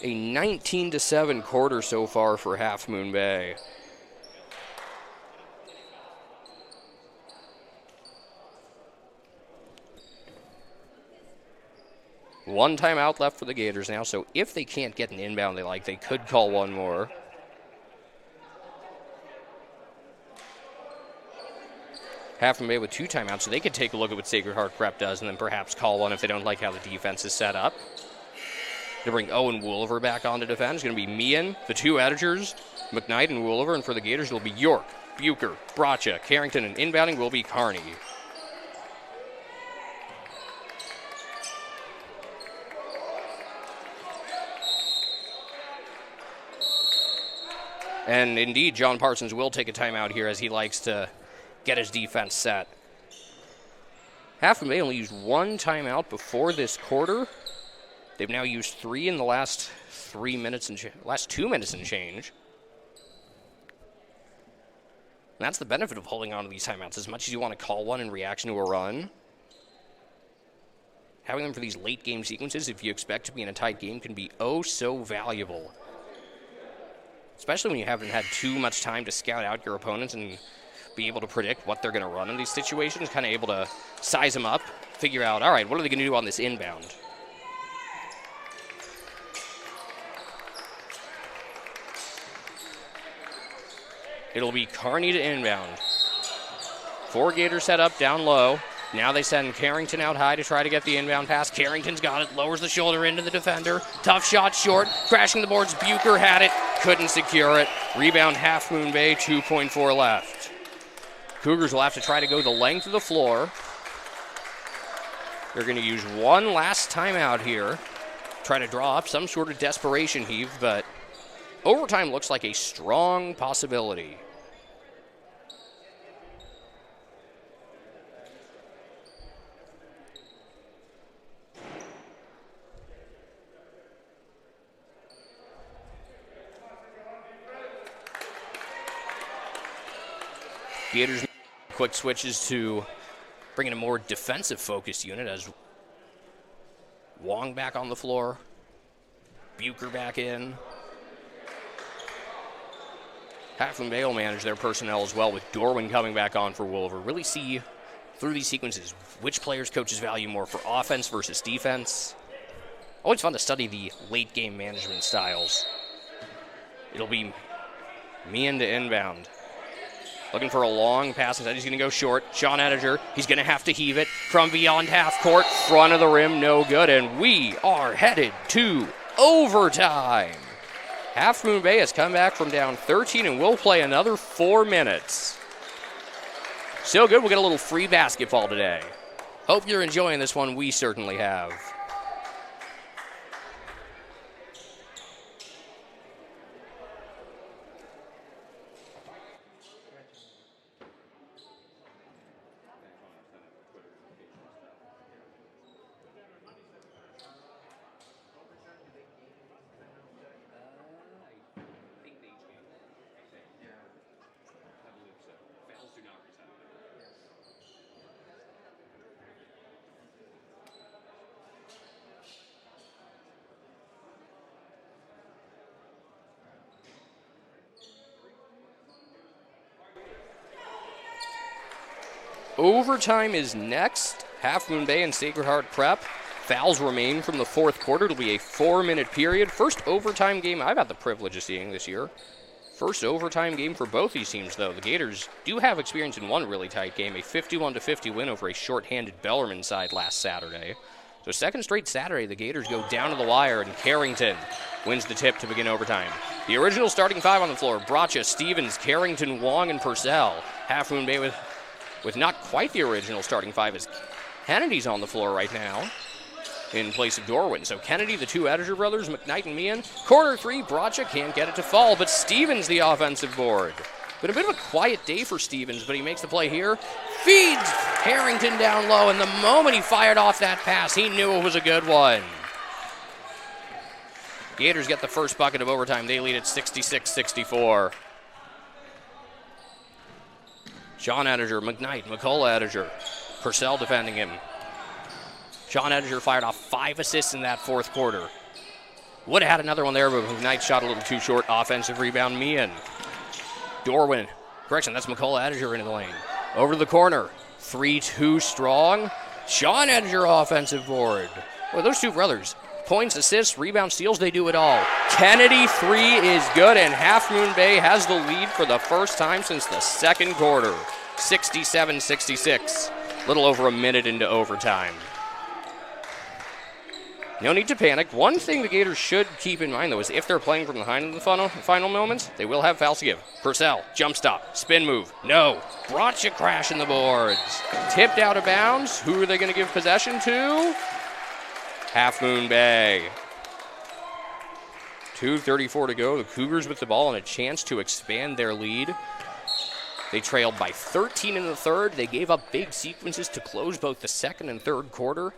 19-7 quarter so far for Half Moon Bay. One timeout left for the Gators now, so if they can't get an inbound they like, they could call one more. Half Moon Bay with 2 timeouts, so they could take a look at what Sacred Heart Prep does and then perhaps call one if they don't like how the defense is set up. To bring Owen Wooliver back on to defend, it's going to be Meehan, the 2 editors, McKnight and Wooliver, and for the Gators it'll be York, Bucher, Bracha, Carrington, and inbounding will be Carney. And indeed, John Parsons will take a timeout here as he likes to get his defense set. Half Moon Bay only used 1 timeout before this quarter. They've now used 3 in the last 2 minutes and change. And that's the benefit of holding on to these timeouts. As much as you want to call one in reaction to a run, having them for these late game sequences, if you expect to be in a tight game, can be oh so valuable. Especially when you haven't had too much time to scout out your opponents and be able to predict what they're going to run in these situations, kind of able to size them up, figure out, all right, what are they going to do on this inbound? It'll be Carney to inbound. 4 Gators set up down low. Now they send Carrington out high to try to get the inbound pass. Carrington's got it, lowers the shoulder into the defender. Tough shot short, crashing the boards. Bucher had it, couldn't secure it. Rebound Half Moon Bay, 2.4 left. Cougars will have to try to go the length of the floor. They're going to use one last timeout here. Try to draw up some sort of desperation heave, but overtime looks like a strong possibility. Gators quick switches to bring in a more defensive-focused unit as Wong back on the floor, Bucher back in. Half Moon Bay will manage their personnel as well with Dorwin coming back on for Wooliver. Really see through these sequences which players coaches value more for offense versus defense. Always fun to study the late game management styles. It'll be Meehan to inbound. Looking for a long pass. Instead, he's going to go short. Sean Ettinger, he's going to have to heave it from beyond half court. Front of the rim, no good. And we are headed to overtime. Half Moon Bay has come back from down 13 and will play another 4 minutes. So good, we'll get a little free basketball today. Hope you're enjoying this one. We certainly have. Overtime is next. Half Moon Bay and Sacred Heart Prep. Fouls remain from the fourth quarter. It'll be a 4-minute period. First overtime game I've had the privilege of seeing this year. First overtime game for both these teams, though. The Gators do have experience in one really tight game, a 51-50 win over a shorthanded Bellarmine side last Saturday. So second straight Saturday, the Gators go down to the wire, and Carrington wins the tip to begin overtime. The original starting 5 on the floor: Bracha, Stevens, Carrington, Wong, and Purcell. Half Moon Bay with not quite the original starting 5 as Kennedy's on the floor right now in place of Dorwin. So Kennedy, the 2 Ettinger brothers, McKnight and Meehan. Corner 3, Bracha can't get it to fall, but Stevens the offensive board. Been a bit of a quiet day for Stevens, but he makes the play here. Feeds Harrington down low, and the moment he fired off that pass, he knew it was a good one. Gators get the first bucket of overtime. They lead at 66-64. Sean Ettinger, McKnight, McCullough Ettinger. Purcell defending him. Sean Ettinger fired off 5 assists in that fourth quarter. Would have had another one there, but McKnight shot a little too short. Offensive rebound, Meehan. Dorwin. Correction, that's McCullough Ettinger into the lane. Over to the corner. 3-2 strong. Sean Ettinger offensive board. Well, those two brothers, points, assists, rebounds, steals, they do it all. Kennedy 3 is good, and Half Moon Bay has the lead for the first time since the second quarter. 67-66, little over a minute into overtime. No need to panic. One thing the Gators should keep in mind, though, is if they're playing from behind in the final moments, they will have fouls to give. Purcell, jump stop, spin move, no. Bracha crashing the boards. Tipped out of bounds. Who are they going to give possession to? Half Moon Bay. 2:34 to go. The Cougars with the ball and a chance to expand their lead. They trailed by 13 in the third. They gave up big sequences to close both the second and third quarter.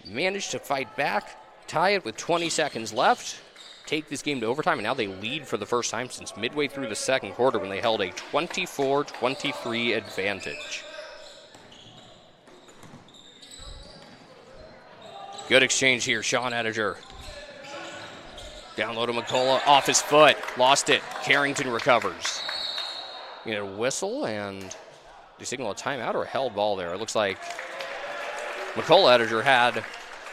Managed to fight back, tie it with 20 seconds left, take this game to overtime, and now they lead for the first time since midway through the second quarter when they held a 24-23 advantage. Good exchange here, Sean Ettinger. Down low to McCullough, off his foot, lost it. Carrington recovers. You get a whistle, and they signal a timeout or a held ball there. It looks like McCullough Ettinger had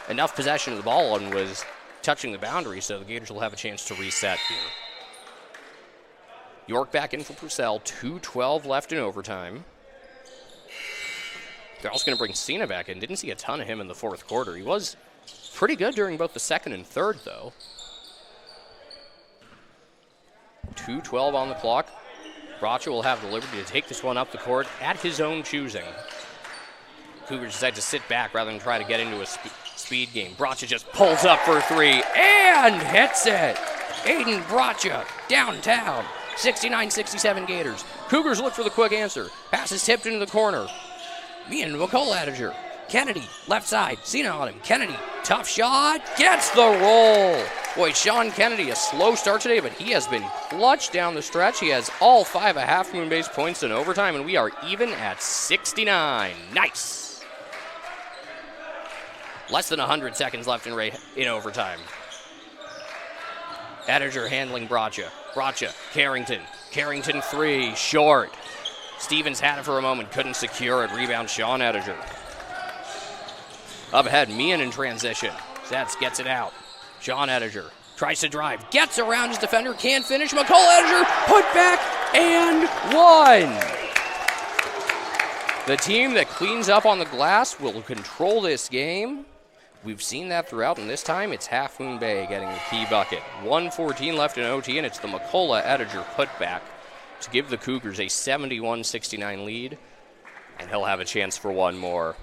enough possession of the ball and was touching the boundary, so the Gators will have a chance to reset here. York back in for Purcell, 2:12 left in overtime. They're also going to bring Cena back in. Didn't see a ton of him in the fourth quarter. He was pretty good during both the second and third, though. 2:12 on the clock. Bracha will have the liberty to take this one up the court at his own choosing. Cougars decide to sit back rather than try to get into a speed game. Bracha just pulls up for three and hits it. Aiden Bracha downtown. 69-67 Gators. Cougars look for the quick answer. Pass is tipped into the corner. Me and McCullough Ettinger. Kennedy, left side. Cena on him. Kennedy, tough shot. Gets the roll. Boy, Sean Kennedy, a slow start today, but he has been clutch down the stretch. He has all 5 of Half Moon Bay's points in overtime, and we are even at 69. Nice. Less than 100 seconds left in overtime. Ettinger handling Bracha. Bracha, Carrington. Carrington 3, short. Stevens had it for a moment, couldn't secure it. Rebound, Sean Ettinger. Up ahead, Meehan in transition. Setz gets it out. Sean Ettinger tries to drive, gets around his defender, can't finish. McCullough Ettinger put back and one. The team that cleans up on the glass will control this game. We've seen that throughout, and this time it's Half Moon Bay getting the key bucket. 1:14 left in OT, and it's the McCullough Ettinger putback to give the Cougars a 71-69 lead, and he'll have a chance for one more.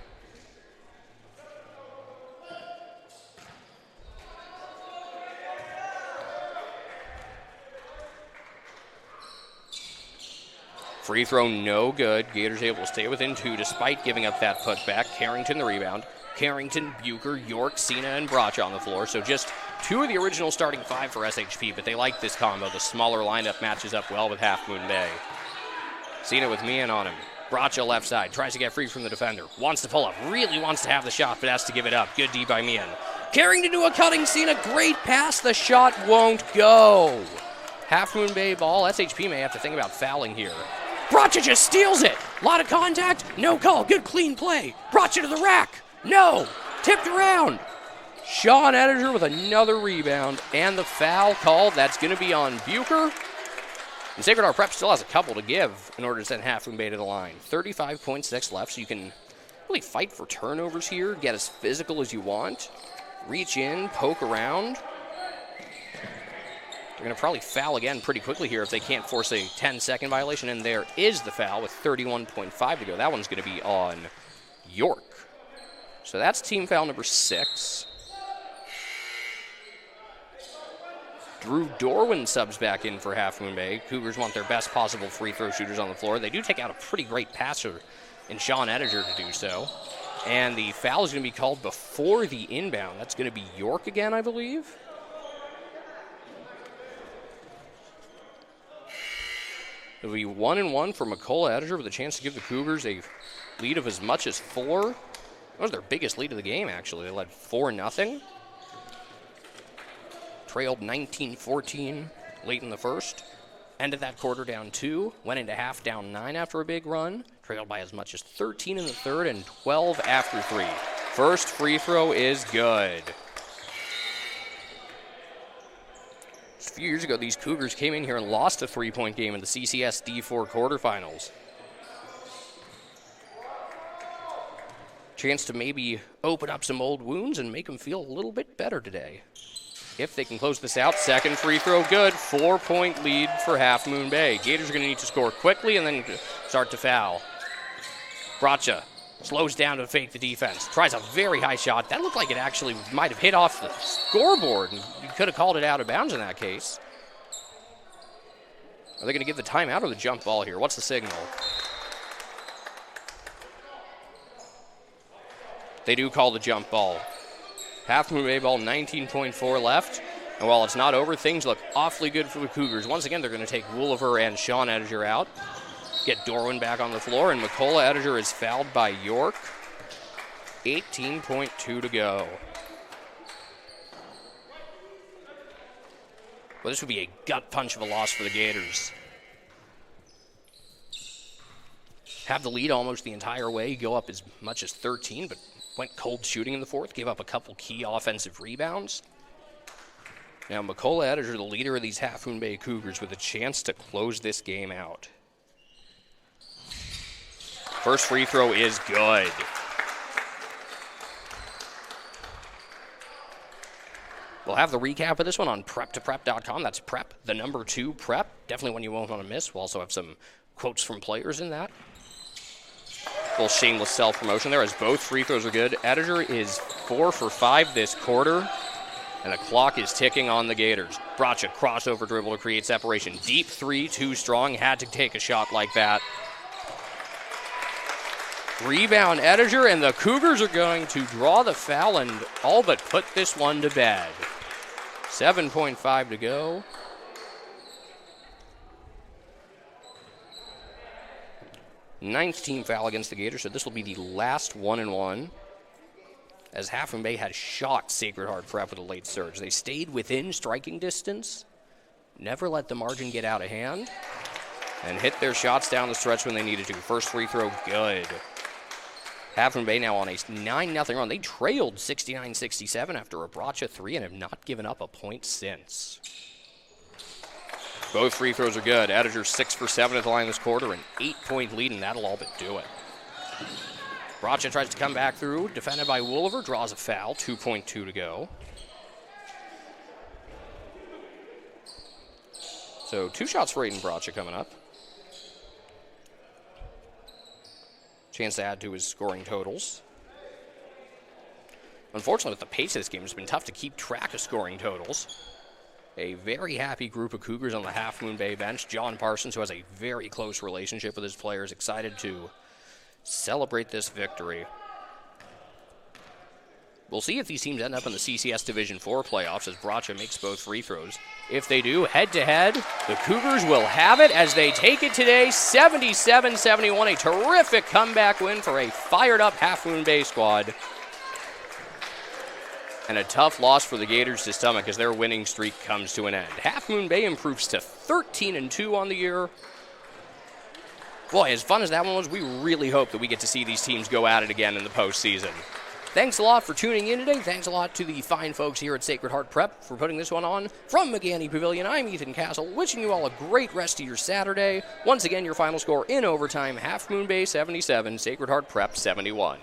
Free throw no good. Gators able to stay within 2 despite giving up that putback. Carrington the rebound. Carrington, Bucher, York, Cena, and Bracha on the floor. So just 2 of the original starting 5 for SHP, but they like this combo. The smaller lineup matches up well with Half Moon Bay. Cena with Meehan on him. Bracha left side, tries to get free from the defender. Wants to pull up, really wants to have the shot, but has to give it up. Good D by Meehan. Carrington to a cutting Cena, great pass. The shot won't go. Half Moon Bay ball. SHP may have to think about fouling here. Bracha just steals it. A lot of contact, no call. Good clean play. Bracha to the rack. No. Tipped around. Sean Ettinger with another rebound. And the foul called. That's going to be on Bucher. And Sacred Heart Prep still has a couple to give in order to send Half Moon Bay to the line. 35.6 left, so you can really fight for turnovers here. Get as physical as you want. Reach in, poke around. They're going to probably foul again pretty quickly here if they can't force a 10-second violation. And there is the foul with 31.5 to go. That one's going to be on York. So that's team foul number 6. Drew Dorwin subs back in for Half Moon Bay. Cougars want their best possible free throw shooters on the floor. They do take out a pretty great passer in Sean Ettinger to do so. And the foul is going to be called before the inbound. That's going to be York again, I believe. It'll be 1-1 for McCullough Ettinger with a chance to give the Cougars a lead of as much as 4. That was their biggest lead of the game, actually. They led 4-0. Trailed 19-14 late in the first. Ended that quarter down 2. Went into half down 9 after a big run. Trailed by as much as 13 in the third and 12 after 3. First free throw is good. Just a few years ago, these Cougars came in here and lost a three-point game in the CCS D4 quarterfinals. Chance to maybe open up some old wounds and make them feel a little bit better today. If they can close this out, second free throw good. 4-point lead for Half Moon Bay. Gators are going to need to score quickly and then start to foul. Bracha slows down to fake the defense. Tries a very high shot. That looked like it actually might have hit off the scoreboard. And you could have called it out of bounds in that case. Are they going to give the timeout or the jump ball here? What's the signal? They do call the jump ball. Half Moon Bay ball, 19.4 left. And while it's not over, things look awfully good for the Cougars. Once again, they're going to take Wooliver and Sean Ettinger out. Get Dorwin back on the floor, and McCullough Ettinger is fouled by York. 18.2 to go. Well, this would be a gut punch of a loss for the Gators. Have the lead almost the entire way, go up as much as 13, but went cold shooting in the fourth, gave up a couple key offensive rebounds. Now McCullough Ettinger, the leader of these Half Moon Bay Cougars, with a chance to close this game out. First free throw is good. We'll have the recap of this one on prep2prep.com. That's prep, the number 2 prep. Definitely one you won't want to miss. We'll also have some quotes from players in that. A little shameless self-promotion there as both free throws are good. Ettinger is 4 for 5 this quarter, and the clock is ticking on the Gators. Bracha crossover dribble to create separation. Deep three, too strong. Had to take a shot like that. Rebound Ettinger, and the Cougars are going to draw the foul and all but put this one to bed. 7.5 to go. Ninth team foul against the Gators, so this will be the last 1-and-1. As Half Moon Bay had shocked Sacred Heart Prep with a late surge. They stayed within striking distance, never let the margin get out of hand, and hit their shots down the stretch when they needed to. First free throw, good. Half Moon Bay now on a 9-0 run. They trailed 69-67 after a Bracha 3 and have not given up a point since. Both free throws are good. Ettinger 6 for 7 at the line this quarter, an 8-point lead, and that'll all but do it. Bracha tries to come back through, defended by Wooliver, draws a foul, 2.2 to go. So 2 shots for Aiden Bracha coming up. Chance to add to his scoring totals. Unfortunately, with the pace of this game, it's been tough to keep track of scoring totals. A very happy group of Cougars on the Half Moon Bay bench. John Parsons, who has a very close relationship with his players, excited to celebrate this victory. We'll see if these teams end up in the CCS Division 4 playoffs as Bracha makes both free throws. If they do, head-to-head, the Cougars will have it as they take it today, 77-71. A terrific comeback win for a fired-up Half Moon Bay squad. And a tough loss for the Gators to stomach as their winning streak comes to an end. Half Moon Bay improves to 13-2 on the year. Boy, as fun as that one was, we really hope that we get to see these teams go at it again in the postseason. Thanks a lot for tuning in today. Thanks a lot to the fine folks here at Sacred Heart Prep for putting this one on. From McGanny Pavilion, I'm Ethan Castle, wishing you all a great rest of your Saturday. Once again, your final score in overtime, Half Moon Bay 77, Sacred Heart Prep 71.